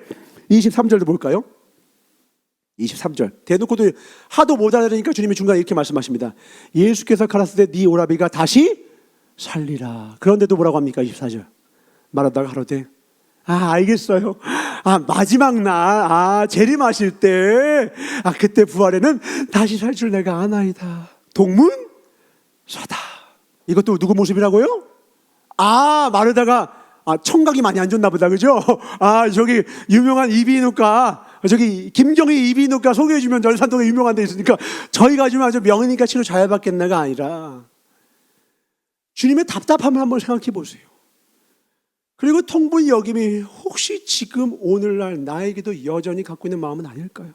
23절도 볼까요? 23절 대놓고도 하도 못 알아들으니까 주님이 중간에 이렇게 말씀하십니다. 예수께서 가라사대 네 오라비가 다시 살리라. 그런데도 뭐라고 합니까? 24절 말하다가 가로되 알겠어요. 마지막 날 재림하실 때 그때 부활에는 다시 살 줄 내가 아나이다. 동문 서다. 이것도 누구 모습이라고요? 마르다가 청각이 많이 안 좋나 보다, 그죠? 저기 유명한 이비인후과, 저기 김경희 이비인후과 소개해주면 열산동에 유명한 데 있으니까 저희 가지면 아주 명의니까 치료 잘 받겠나가 아니라 주님의 답답함을 한번 생각해 보세요. 그리고 통분 여김이 혹시 지금 오늘날 나에게도 여전히 갖고 있는 마음은 아닐까요?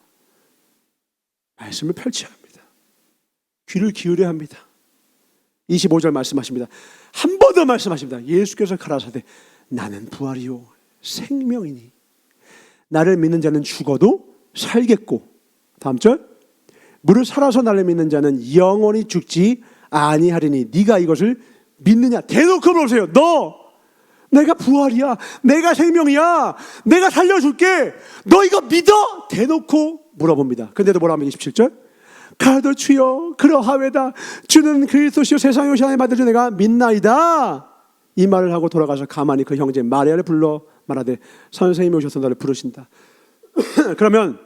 말씀을 펼쳐야 합니다. 귀를 기울여야 합니다. 25절 말씀하십니다. 한 번 더 말씀하십니다. 예수께서 가라사대 나는 부활이요 생명이니 나를 믿는 자는 죽어도 살겠고, 다음 절 무릇 살아서 나를 믿는 자는 영원히 죽지 아니하리니 네가 이것을 믿느냐. 대놓고 보세요. 내가 부활이야, 내가 생명이야, 내가 살려줄게, 너 이거 믿어? 대놓고 물어봅니다. 근데도 뭐라 하면 27절 가도 주여 그러하외다 주는 그리스도시요 세상에 오신 하나님의 아들 중 내가 믿나이다. 이 말을 하고 돌아가서 가만히 그 형제 마리아를 불러 말하되 선생님이 오셔서 너를 부르신다. 그러면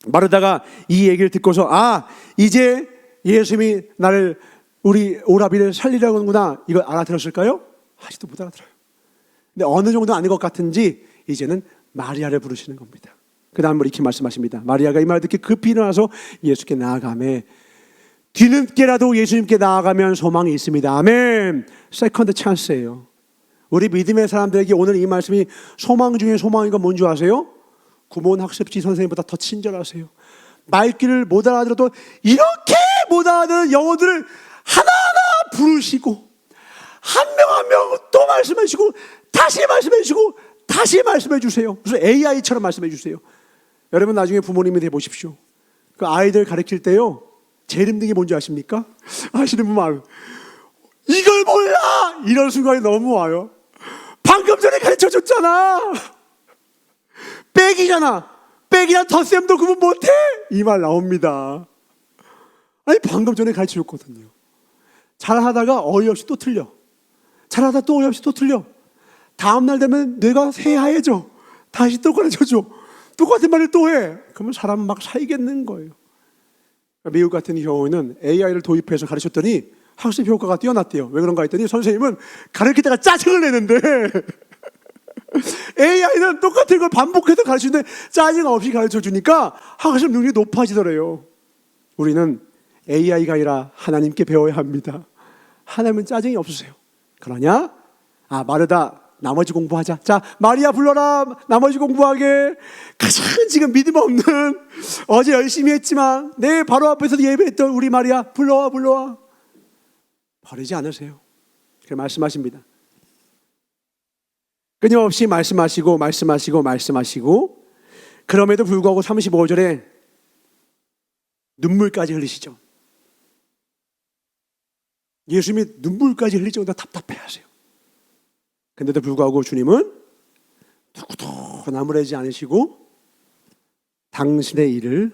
마르다가 이 얘기를 듣고서 이제 예수님이 나를 우리 오라비를 살리려고 하는구나, 이걸 알아들었을까요? 아직도 못 알아들어요. 근데 어느 정도 아닌 것 같은지 이제는 마리아를 부르시는 겁니다. 그 다음 이렇게 말씀하십니다. 마리아가 이 말을 듣기 급히 일어나서 예수께 나아가매 뒤늦게라도 예수님께 나아가면 소망이 있습니다. 아멘. 세컨드 찬스예요. 우리 믿음의 사람들에게 오늘 이 말씀이 소망 중에 소망인 건 뭔지 아세요? 구몬 학습지 선생님보다 더 친절하세요. 말귀를 못 알아들어도 이렇게 못 알아듣는 영어들을 하나하나 부르시고 한 명 한 명 또 말씀해 주시고 다시 말씀해 주시고 다시 말씀해 주세요. 무슨 AI처럼 말씀해 주세요. 여러분 나중에 부모님이 돼 보십시오. 그 아이들 가르칠 때요 제일 힘든 게 뭔지 아십니까? 아시는 분 말고 이걸 몰라! 이런 순간이 너무 와요. 방금 전에 가르쳐 줬잖아. 백이잖아. 백이랑 덧셈도 구분 못해? 이 말 나옵니다. 아니 방금 전에 가르쳐 줬거든요. 잘하다가 어이없이 또 틀려. 잘하다 또 어이없이 또 틀려. 다음날 되면 뇌가 새하얘져. 다시 또 가르쳐줘. 똑같은 말을 또 해. 그러면 사람은 막 살겠는 거예요. 미국 같은 경우에는 AI를 도입해서 가르쳤더니 학습 효과가 뛰어났대요. 왜 그런가 했더니 선생님은 가르치다가 짜증을 내는데 AI는 똑같은 걸 반복해서 가르치는데 짜증 없이 가르쳐주니까 학습 능력이 높아지더래요. 우리는 AI가 아니라 하나님께 배워야 합니다. 하나님은 짜증이 없으세요. 그러냐? 마르다 나머지 공부하자. 자, 마리아 불러라. 나머지 공부하게. 가장 지금 믿음 없는, 어제 열심히 했지만 내 바로 앞에서도 예배했던 우리 마리아 불러와. 버리지 않으세요. 그렇게 말씀하십니다. 끊임없이 말씀하시고 그럼에도 불구하고 35절에 눈물까지 흘리시죠. 예수님이 눈물까지 흘릴 정도로 답답해하세요. 근데도 불구하고 주님은 누구도 나무라지 않으시고 당신의 일을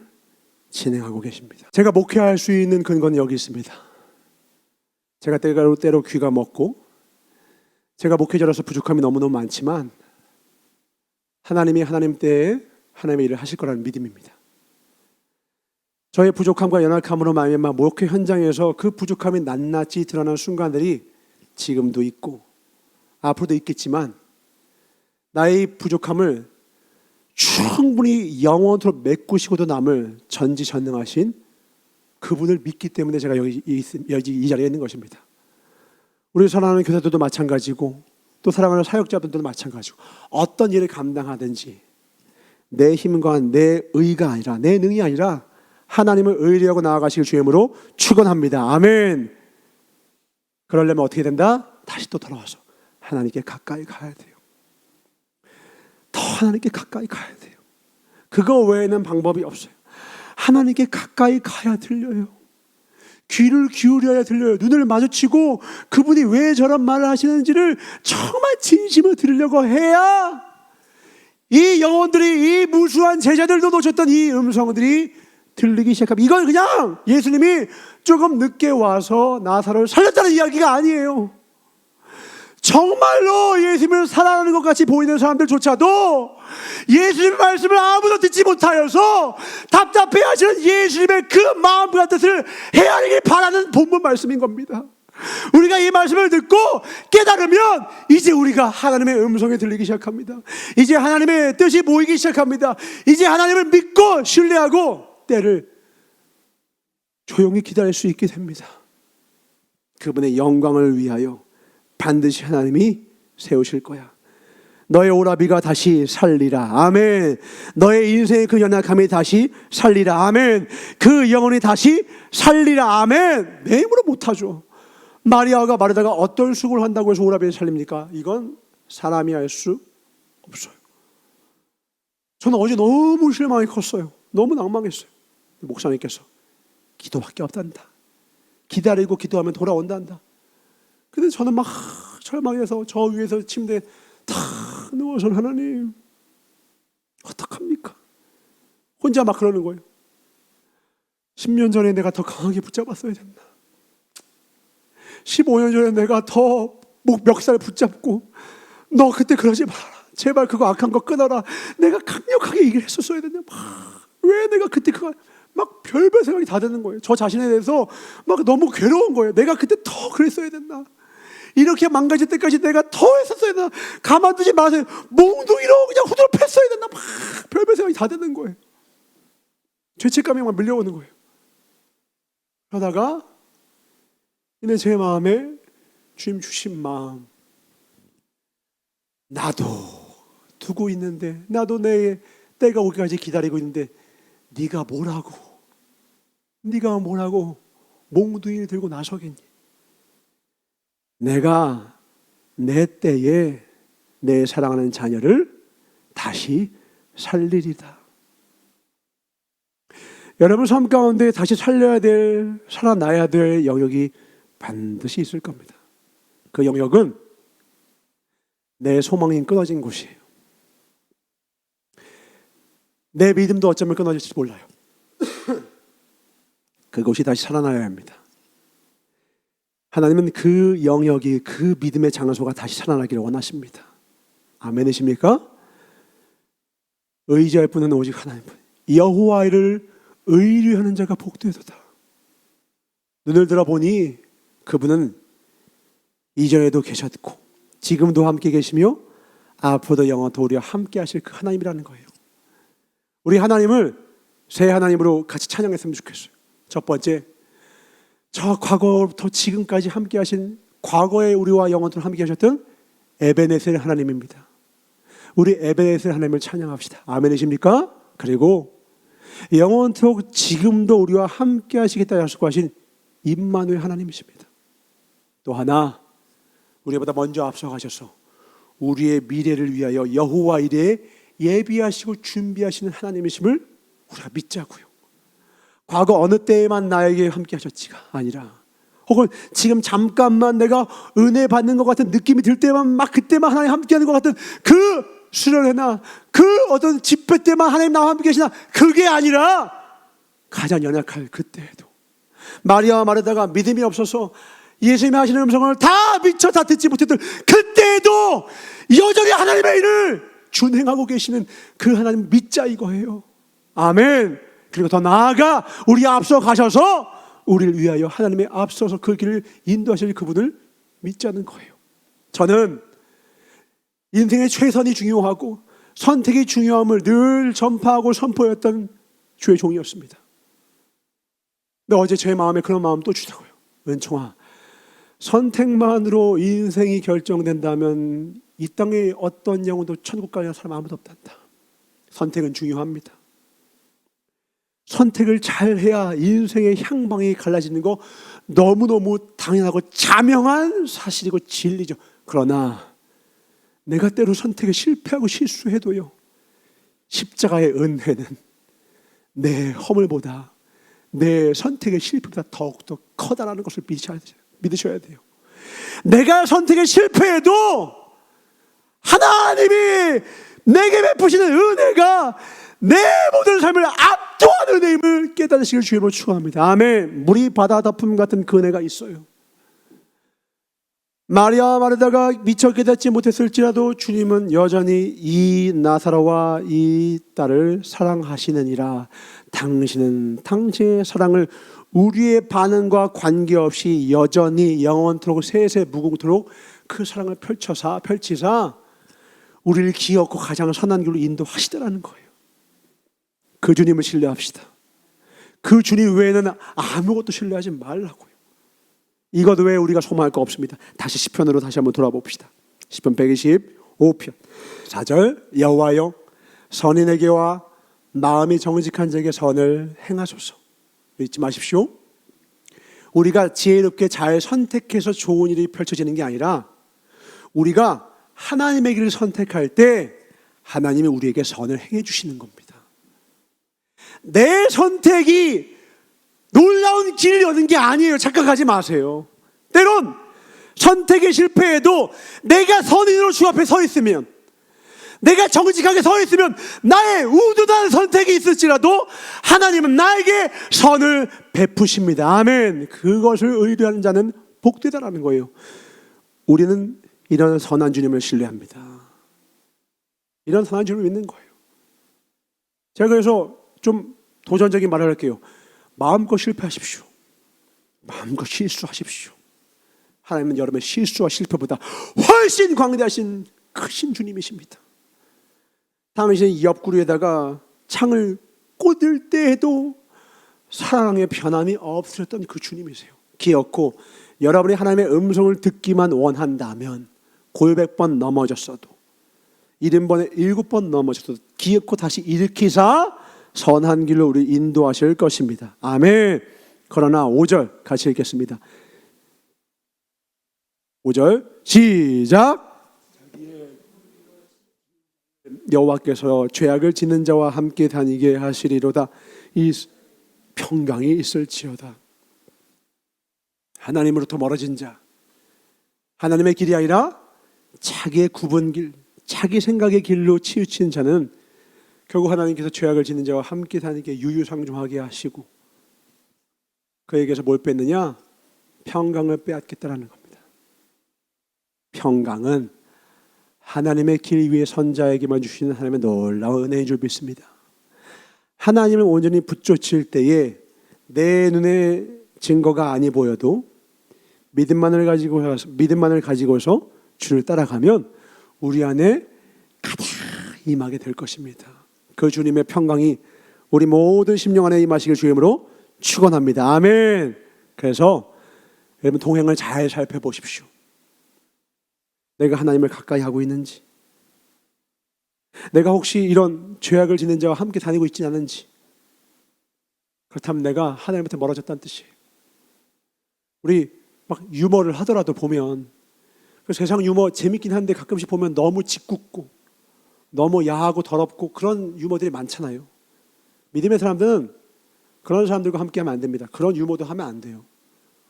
진행하고 계십니다. 제가 목회할 수 있는 근거는 여기 있습니다. 제가 때로 귀가 먹고 제가 목회자로서 부족함이 너무너무 많지만 하나님이 하나님 때에 하나님의 일을 하실 거라는 믿음입니다. 저의 부족함과 연약함으로 말미암아 목회 현장에서 그 부족함이 낱낱이 드러나는 순간들이 지금도 있고 앞으로도 있겠지만 나의 부족함을 충분히 영원토록 메꾸시고도 남을 전지전능하신 그분을 믿기 때문에 제가 여기 이 자리에 있는 것입니다. 우리 사랑하는 교사들도 마찬가지고 또 사랑하는 사역자분들도 마찬가지고 어떤 일을 감당하든지 내 힘과 내 의가 아니라 내 능이 아니라 하나님을 의뢰하고 나아가실 주임으로 축원합니다. 아멘. 그러려면 어떻게 된다? 다시 또 돌아와서 하나님께 가까이 가야 돼요. 더 하나님께 가까이 가야 돼요. 그거 외에는 방법이 없어요. 하나님께 가까이 가야 들려요. 귀를 기울여야 들려요. 눈을 마주치고 그분이 왜 저런 말을 하시는지를 정말 진심으로 들으려고 해야 이 영혼들이, 이 무수한 제자들도 놓쳤던 이 음성들이 들리기 시작합니다. 이건 그냥 예수님이 조금 늦게 와서 나사로를 살렸다는 이야기가 아니에요. 정말로 예수님을 사랑하는 것 같이 보이는 사람들조차도 예수님의 말씀을 아무도 듣지 못하여서 답답해하시는 예수님의 그 마음과 뜻을 헤아리길 바라는 본문 말씀인 겁니다. 우리가 이 말씀을 듣고 깨달으면 이제 우리가 하나님의 음성에 들리기 시작합니다. 이제 하나님의 뜻이 보이기 시작합니다. 이제 하나님을 믿고 신뢰하고 때를 조용히 기다릴 수 있게 됩니다. 그분의 영광을 위하여 반드시 하나님이 세우실 거야. 너의 오라비가 다시 살리라. 아멘. 너의 인생의 그 연약함이 다시 살리라. 아멘. 그 영혼이 다시 살리라. 아멘. 내 힘으로 못하죠. 마리아가 마르다가 어떤 수고를 한다고 해서 오라비를 살립니까? 이건 사람이 할 수 없어요. 저는 어제 너무 실망이 컸어요. 너무 낭망했어요. 목사님께서 기도밖에 없단다. 기다리고 기도하면 돌아온단다. 근데 저는 막 절망해서 저 위에서 침대에 탁 누워서 하나님 어떡합니까? 혼자 막 그러는 거예요. 10년 전에 내가 더 강하게 붙잡았어야 됐나? 15년 전에 내가 더 멱살 붙잡고 너 그때 그러지 마라. 제발 그거 악한 거 끊어라. 내가 강력하게 얘기를 했었어야 됐냐? 왜 내가 그때 그거 막 별별 생각이 다 드는 거예요. 저 자신에 대해서 막 너무 괴로운 거예요. 내가 그때 더 그랬어야 됐나? 이렇게 망가질 때까지 내가 더 했었어야 됐나? 가만두지 마세요. 몽둥이로 그냥 후드로 팼어야 됐나? 막 별별 생각이 다 드는 거예요. 죄책감이 막 밀려오는 거예요. 그러다가 근데 제 마음에 주님 주신 마음, 나도 두고 있는데, 나도 내 때가 오기까지 기다리고 있는데 네가 뭐라고 몽둥이를 들고 나서겠니? 내가 내 때에 내 사랑하는 자녀를 다시 살리리다. 여러분 삶 가운데 다시 살려야 될, 살아나야 될 영역이 반드시 있을 겁니다. 그 영역은 내 소망이 끊어진 곳이에요. 내 믿음도 어쩌면 끊어질지 몰라요. 그곳이 다시 살아나야 합니다. 하나님은 그 영역이, 그 믿음의 장소가 다시 살아나기를 원하십니다. 아멘이십니까? 의지할 분은 오직 하나님뿐. 여호와를 의뢰하는 자가 복되도다. 눈을 들어보니 그분은 이전에도 계셨고 지금도 함께 계시며 앞으로도 영원토록 우리와 함께 하실 그 하나님이라는 거예요. 우리 하나님을 새 하나님으로 같이 찬양했으면 좋겠어요. 첫 번째, 저 과거부터 지금까지 함께 하신, 과거에 우리와 영원토록 함께 하셨던 에베네셀 하나님입니다. 우리 에베네셀 하나님을 찬양합시다. 아멘이십니까? 그리고 영원토록 지금도 우리와 함께 하시겠다 약속하신 임마누엘 하나님이십니다. 또 하나, 우리보다 먼저 앞서가셔서 우리의 미래를 위하여 여호와 이레 예비하시고 준비하시는 하나님이심을 우리가 믿자고요. 과거 어느 때에만 나에게 함께 하셨지가 아니라, 혹은 지금 잠깐만 내가 은혜 받는 것 같은 느낌이 들 때만 막 그때만 하나님 함께 하는 것 같은 그 수련회나 그 어떤 집회 때만 하나님 나와 함께 계시나, 그게 아니라 가장 연약할 그때에도 마리아와 마르다가 믿음이 없어서 예수님이 하시는 음성을 다 미처 다 듣지 못했던 그때에도 여전히 하나님의 일을 준행하고 계시는 그 하나님 믿자 이거예요. 아멘. 그리고 더 나아가 우리 앞서 가셔서 우리를 위하여 하나님의 앞서서 그 길을 인도하실 그분을 믿자는 거예요. 저는 인생의 최선이 중요하고 선택이 중요함을 늘 전파하고 선포했던 주의 종이었습니다. 근데 어제 제 마음에 그런 마음 또 주더라고요. 은총아, 선택만으로 인생이 결정된다면 이 땅에 어떤 영혼도 천국 가는 사람 아무도 없단다. 선택은 중요합니다. 선택을 잘해야 인생의 향방이 갈라지는 거 너무너무 당연하고 자명한 사실이고 진리죠. 그러나 내가 때로 선택에 실패하고 실수해도요, 십자가의 은혜는 내 허물보다, 내 선택의 실패보다 더욱더 커다라는 것을 믿으셔야 돼요. 내가 선택에 실패해도 하나님이 내게 베푸시는 은혜가 내 모든 삶을 압도하는 은혜임을 깨달으시길 주님으로 축원합니다. 아멘. 물이 바다 덮음 같은 그 은혜가 있어요. 마리아 마르다가 미처 깨닫지 못했을지라도 주님은 여전히 이 나사로와 이 딸을 사랑하시느니라. 당신은 당신의 사랑을 우리의 반응과 관계없이 여전히 영원토록 세세 무궁토록 그 사랑을 펼치사 우리를 기어코 가장 선한 길로 인도하시더라는 거예요. 그 주님을 신뢰합시다. 그 주님 외에는 아무것도 신뢰하지 말라고요. 이것 외에 우리가 소망할 거 없습니다. 다시 시편으로 다시 한번 돌아봅시다. 시편 125편 4절 여호와여 선인에게와 마음이 정직한 자에게 선을 행하소서. 잊지 마십시오. 우리가 지혜롭게 잘 선택해서 좋은 일이 펼쳐지는 게 아니라 우리가 하나님의 길을 선택할 때 하나님이 우리에게 선을 행해 주시는 겁니다. 내 선택이 놀라운 길을 여는 게 아니에요. 착각하지 마세요. 때론 선택에 실패해도 내가 선인으로 주 앞에 서 있으면, 내가 정직하게 서 있으면 나의 우둔한 선택이 있을지라도 하나님은 나에게 선을 베푸십니다. 아멘. 그것을 의뢰하는 자는 복되다라는 거예요. 우리는 이런 선한 주님을 신뢰합니다. 이런 선한 주님을 믿는 거예요. 제가 그래서 좀 도전적인 말을 할게요. 마음껏 실패하십시오. 마음껏 실수하십시오. 하나님은 여러분의 실수와 실패보다 훨씬 광대하신 크신 주님이십니다. 당신의 옆구리에다가 창을 꽂을 때에도 사랑의 변함이 없으셨던 그 주님이세요. 기어코 여러분이 하나님의 음성을 듣기만 원한다면 골백 번 넘어졌어도 70번에 7번 넘어졌어도 기어코 다시 일으키사 선한 길로 우리 인도하실 것입니다. 아멘. 그러나 5절 같이 읽겠습니다. 5절 시작. 여호와께서 죄악을 짓는 자와 함께 다니게 하시리로다. 이 평강이 있을지어다. 하나님으로부터 멀어진 자, 하나님의 길이 아니라 자기의 굽은 길, 자기 생각의 길로 치우친 자는 결국 하나님께서 죄악을 짓는 자와 함께 다니게 유유상종하게 하시고 그에게서 뭘 뺐느냐? 평강을 빼앗겠다라는 겁니다. 평강은 하나님의 길 위에 선 자에게만 주시는 하나님의 놀라운 은혜인 줄 믿습니다. 하나님을 온전히 붙쫓을 때에 내 눈에 증거가 아니 보여도 믿음만을 가지고서 주를 따라가면 우리 안에 가득 임하게 될 것입니다. 그 주님의 평강이 우리 모든 심령 안에 임하시길 주임으로 축원합니다. 아멘. 그래서 여러분 동행을 잘 살펴보십시오. 내가 하나님을 가까이 하고 있는지, 내가 혹시 이런 죄악을 짓는 자와 함께 다니고 있지 않은지, 그렇다면 내가 하나님한테 멀어졌다는 뜻이에요. 우리 막 유머를 하더라도 보면 그 세상 유머 재밌긴 한데 가끔씩 보면 너무 짓궂고 너무 야하고 더럽고 그런 유머들이 많잖아요. 믿음의 사람들은 그런 사람들과 함께하면 안 됩니다. 그런 유머도 하면 안 돼요.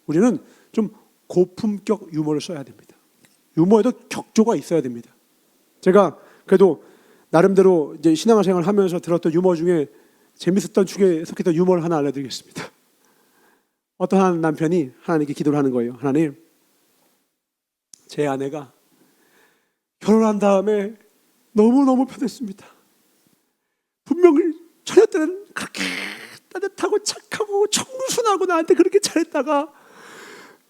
우리는 좀 고품격 유머를 써야 됩니다. 유머에도 격조가 있어야 됩니다. 제가 그래도 나름대로 이제 신앙생활을 하면서 들었던 유머 중에 재밌었던 축에 속했던 유머를 하나 알려드리겠습니다. 어떤 한 남편이 하나님께 기도를 하는 거예요. 하나님, 제 아내가 결혼한 다음에 너무너무 편했습니다. 분명히 처녀 때는 그렇게 따뜻하고 착하고 청순하고 나한테 그렇게 잘했다가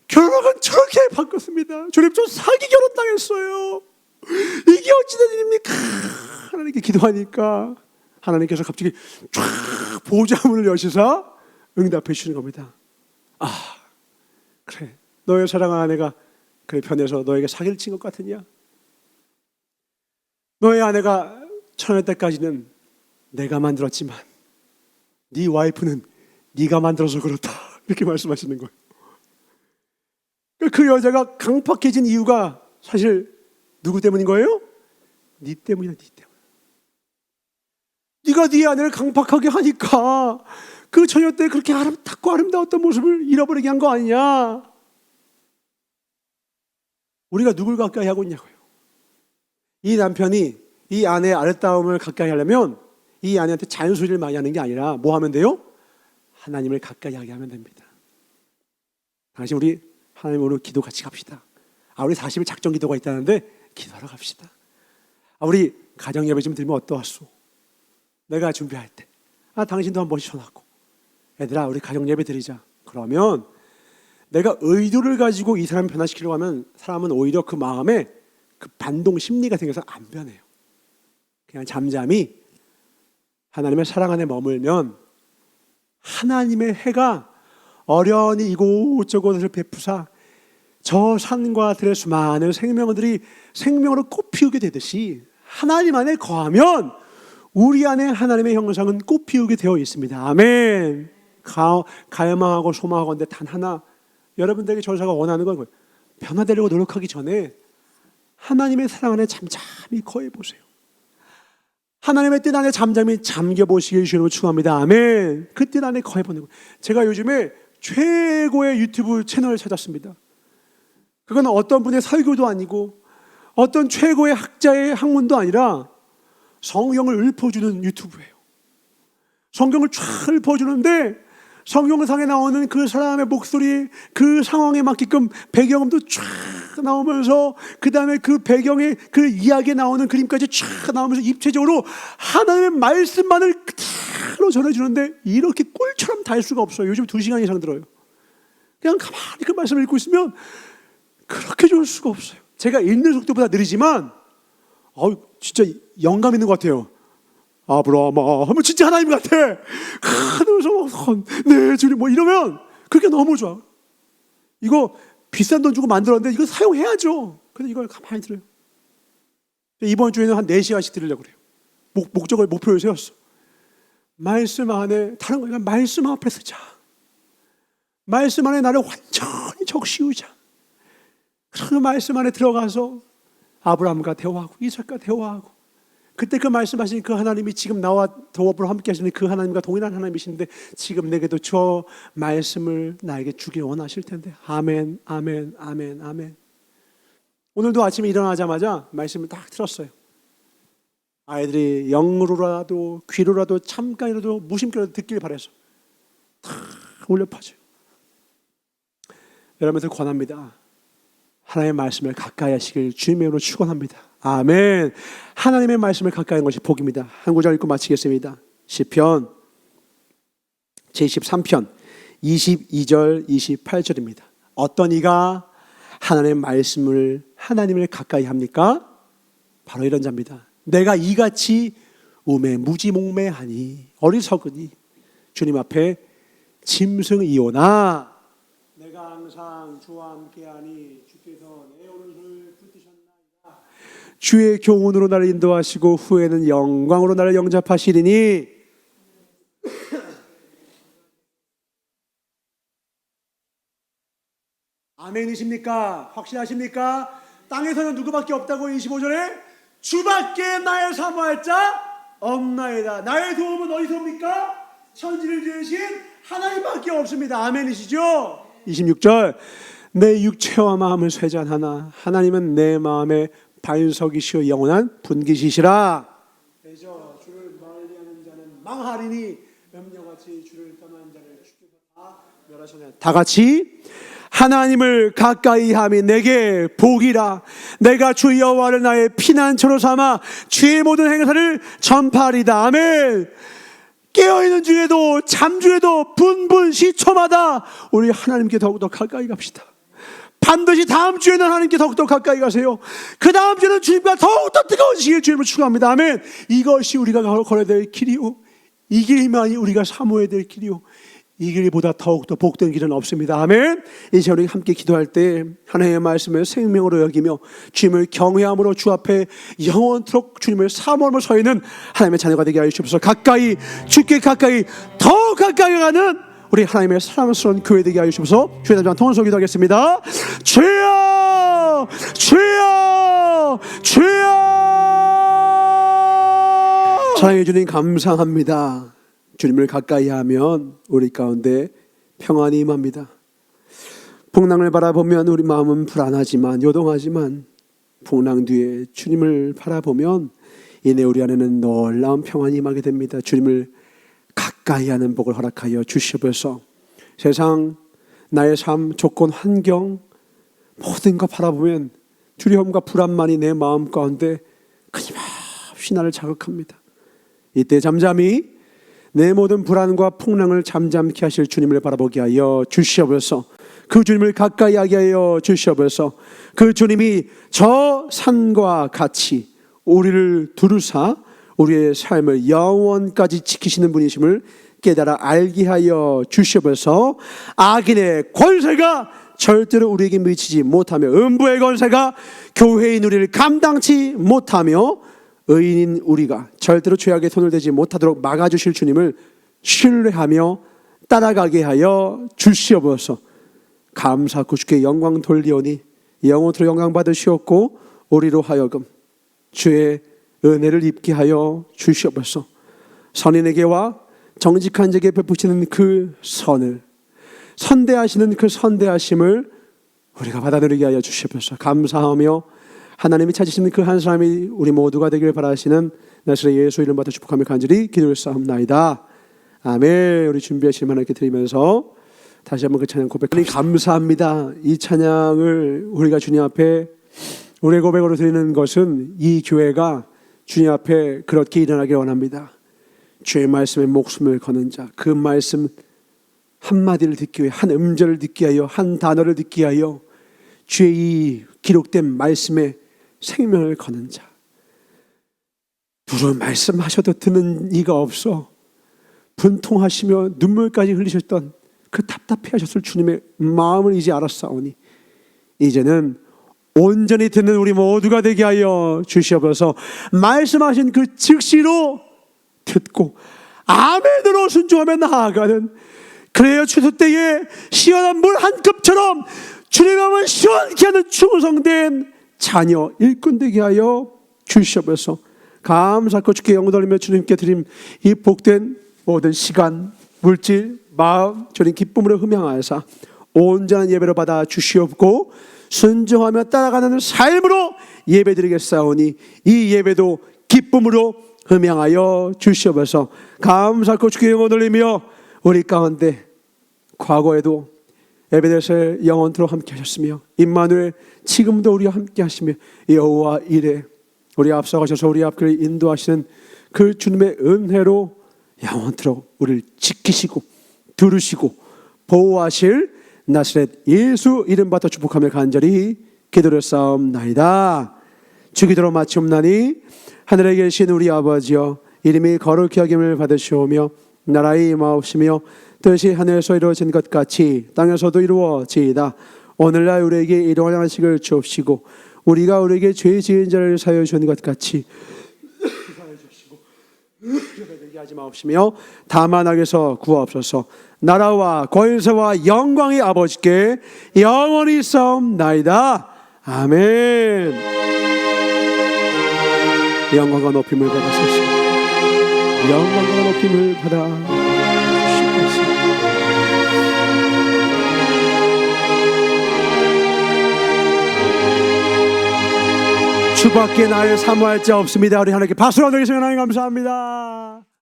결혼하고 저렇게 바꿨습니다. 주님, 좀 사기 결혼 당했어요. 이게 어찌된 일입니까? 하나님께 기도하니까 하나님께서 갑자기 쫙 보좌문을 여시사 응답해 주시는 겁니다. 아, 그래, 너의 사랑하는 아내가 그래 편해서 너에게 사기를 친 것 같으냐? 너의 아내가 처녀 때까지는 내가 만들었지만 네 와이프는 네가 만들어서 그렇다, 이렇게 말씀하시는 거예요. 그 여자가 강팍해진 이유가 사실 누구 때문인 거예요? 네 때문이야, 네 때문. 네가 네 아내를 강팍하게 하니까 그 처녀 때 그렇게 아름답고 아름다웠던 모습을 잃어버리게 한 거 아니냐? 우리가 누굴 가까이 하고 있냐고요. 이 남편이 이 아내의 아름다움을 가까이 하려면 이 아내한테 잔소리를 많이 하는 게 아니라 뭐 하면 돼요? 하나님을 가까이 하게 하면 됩니다. 당신 우리 하나님으로 기도 같이 갑시다. 우리 40일 작정 기도가 있다는데 기도하러 갑시다. 우리 가정 예배 좀 드리면 어떠하소? 내가 준비할 때 당신도 한 번씩 전화하고 얘들아 우리 가정 예배 드리자. 그러면 내가 의도를 가지고 이 사람을 변화시키려고 하면 사람은 오히려 그 마음에 그 반동 심리가 생겨서 안 변해요. 그냥 잠잠히 하나님의 사랑 안에 머물면 하나님의 해가 어련히 이곳저곳을 베푸사 저 산과 들의 수많은 생명들이 생명으로 꽃피우게 되듯이 하나님 안에 거하면 우리 안에 하나님의 형상은 꽃피우게 되어 있습니다. 아멘. 갈망하고 소망하건대 단 하나, 여러분들에게 전사가 원하는 건 변화되려고 노력하기 전에 하나님의 사랑 안에 잠잠히 거해 보세요. 하나님의 뜻 안에 잠잠히 잠겨 보시길 주님으로 축원합니다. 아멘. 그 뜻 안에 거해 보는 거예요. 제가 요즘에 최고의 유튜브 채널을 찾았습니다. 그건 어떤 분의 설교도 아니고 어떤 최고의 학자의 학문도 아니라 성경을 읊어주는 유튜브예요. 성경을 쫙 읊어주는데 성경상에 나오는 그 사람의 목소리, 그 상황에 맞게끔 배경음도 쫙 나오면서 그 다음에 그 배경에 그 이야기에 나오는 그림까지 쫙 나오면서 입체적으로 하나님의 말씀만을 그대로 전해주는데 이렇게 꿀처럼 달 수가 없어요. 요즘 2시간 이상 들어요. 그냥 가만히 그 말씀을 읽고 있으면 그렇게 좋을 수가 없어요. 제가 읽는 속도보다 느리지만 진짜 영감 있는 것 같아요. 아브라함아 하면 진짜 하나님 같아. 그래서 네 주님 뭐 이러면 그게 너무 좋아. 이거 비싼 돈 주고 만들었는데 이거 사용해야죠. 근데 이걸 가만히 들어요. 이번 주에는 한 4시간씩 들으려고 그래요. 목적을 목표를 세웠어. 말씀 안에 다른 거 아니라 말씀 앞에 서자. 말씀 안에 나를 완전히 적시우자. 그 말씀 안에 들어가서 아브라함과 대화하고 이삭과 대화하고 그때 그 말씀하신 그 하나님이 지금 나와 더불어 함께 하시는 그 하나님과 동일한 하나님이신데 지금 내게도 저 말씀을 나에게 주길 원하실 텐데 아멘 아멘 아멘 아멘. 오늘도 아침에 일어나자마자 말씀을 딱 들었어요. 아이들이 영으로라도 귀로라도 잠깐이라도 무심결라도 듣길 바라서 탁 울려 퍼져요. 여러분들 권합니다. 하나님의 말씀을 가까이 하시길 주님의 이름으로 축원합니다. 아멘. 하나님의 말씀을 가까이 하는 것이 복입니다. 한 구절 읽고 마치겠습니다. 시편 제23편 22절 28절입니다. 어떤 이가 하나님의 말씀을 하나님을 가까이 합니까? 바로 이런 자입니다. 내가 이같이 무지몽매하니 어리석으니 주님 앞에 짐승이오나 내가 항상 주와 함께하니 주께서 내 오른손을 붙드셨나이다. 주의 교훈으로 나를 인도하시고 후에는 영광으로 나를 영접하시리니 아멘이십니까? 확신하십니까? 땅에서는 누구밖에 없다고 25절에 주밖에 나의 사모할 자 없나이다. 나의 도움은 어디서 옵니까? 천지를 지으신 하나님밖에 없습니다. 아멘이시죠? 26절 내 육체와 마음을 쇠잔하나 하나님은 내 마음의 반석이시오 영원한 분기시시라. 그래서 주를 멀리하는 자는 망하리니 염려같이 주를 떠난 자를 주께서 다 멸하시네. 다 같이 하나님을 가까이 함이 내게 복이라. 내가 주 여호와를 나의 피난처로 삼아 주의 모든 행사를 전파하리다. 아멘. 깨어있는 중에도 잠중에도 분분시초마다 우리 하나님께 더욱더 가까이 갑시다. 반드시 다음 주에는 하나님께 더욱더 가까이 가세요. 그 다음 주에는 주님과 더욱더 뜨거워지길 주님을 축원합니다. 아멘. 이것이 우리가 걸어야 될 길이요, 이 길만이 우리가 사모해야 될 길이요, 이 길보다 더욱더 복된 길은 없습니다. 아멘. 이제 우리 함께 기도할 때 하나님의 말씀을 생명으로 여기며 주님을 경외함으로 주 앞에 영원토록 주님을 사모함으로 서 있는 하나님의 자녀가 되게 하여 주옵소서. 가까이 주께 가까이 더 가까이 가는 우리 하나님의 사랑스러운 교회 되게 하여 주옵소서. 주의 남자 통원소 기도하겠습니다. 주여 주여 주여. 사랑해 주님 감사합니다. 주님을 가까이 하면 우리 가운데 평안이 임합니다. 풍랑을 바라보면 우리 마음은 불안하지만 요동하지만 풍랑 뒤에 주님을 바라보면 이내 우리 안에는 놀라운 평안이 임하게 됩니다. 주님을 가까이 하는 복을 허락하여 주시옵소서. 세상, 나의 삶, 조건, 환경 모든 것 바라보면 두려움과 불안만이 내 마음 가운데 끊임없이 나를 자극합니다. 이때 잠잠히 내 모든 불안과 풍랑을 잠잠케 하실 주님을 바라보게 하여 주시옵소서. 그 주님을 가까이 하게 하여 주시옵소서. 그 주님이 저 산과 같이 우리를 두루사 우리의 삶을 영원까지 지키시는 분이심을 깨달아 알게 하여 주시옵소서. 악인의 권세가 절대로 우리에게 미치지 못하며 음부의 권세가 교회인 우리를 감당치 못하며 의인인 우리가 절대로 죄악의 손을 대지 못하도록 막아주실 주님을 신뢰하며 따라가게 하여 주시옵소서. 감사하고 주께 영광 돌리오니 영원토록 영광 받으시옵고 우리로 하여금 주의 은혜를 입게 하여 주시옵소서. 선인에게와 정직한 자에게 베푸시는 그 선을, 선대하시는 그 선대하심을 우리가 받아들이게 하여 주시옵소서. 감사하며 하나님이 찾으시는 그 한 사람이 우리 모두가 되길 바라시는 나사렛 예수 이름 받아 축복하며 간절히 기도를 쌓옵나이다. 아멘. 우리 준비하신 하나님께 드리면서 다시 한번 그 찬양 고백하니 감사합니다. 이 찬양을 우리가 주님 앞에 우리의 고백으로 드리는 것은 이 교회가 주님 앞에 그렇게 일어나길 원합니다. 주의 말씀에 목숨을 거는 자, 그 말씀 한마디를 듣기 위해, 한 음절을 듣기 위하여, 한 단어를 듣기 위하여 주의 이 기록된 말씀에 생명을 거는 자, 두루 말씀하셔도 듣는 이가 없어 분통하시며 눈물까지 흘리셨던 그 답답해하셨을 주님의 마음을 이제 알았사오니 이제는 온전히 듣는 우리 모두가 되게 하여 주시옵소서. 말씀하신 그 즉시로 듣고 아멘으로 순종하며 나아가는, 그래야 추수 때에 시원한 물 한 컵처럼 주님의 마음을 시원케 하는 충성된 자녀 일꾼 되게 하여 주시옵소서. 감사하고 주께 영광 돌리며 주님께 드림 이 복된 모든 시간, 물질, 마음 주님 기쁨으로 흠양하여사 온전한 예배로 받아 주시옵고 순종하며 따라가는 삶으로 예배드리겠사오니 이 예배도 기쁨으로 흠양하여 주시옵소서. 감사하고 주께 영광 돌리며 우리 가운데 과거에도 예배에서 영원토록 함께 하셨으며 임마누엘 지금도 우리와 함께 하시며 여호와 이레 우리 앞서가셔서 우리 앞길을 인도하시는 그 주님의 은혜로 영원토록 우리를 지키시고 두르시고 보호하실 나사렛 예수 이름 받아 축복하며 간절히 기도를 쌓옵나이다. 주기도로 마치옵나니 하늘에 계신 우리 아버지여 이름이 거룩히 여김을 받으시오며 나라의 임하옵시며 뜻이 하늘에서 이루어진 것 같이 땅에서도 이루어지이다. 오늘날 우리에게 일용할 양식을 주옵시고 우리가 우리에게 죄 지은 자를 사하여 주신 것 같이 사하여 주시고 되게 하지 마옵시며 다만 악에서 구하옵소서. 나라와 권세와 영광이 아버지께 영원히 있사옵나이다. 아멘. 영광과 높임을 받으소서. 영광과 높임을 받아 주시옵소서. 주밖에 나를 사모할 자 없습니다. 우리 하나님께 박수로 드리겠습니다. 하나님 감사합니다.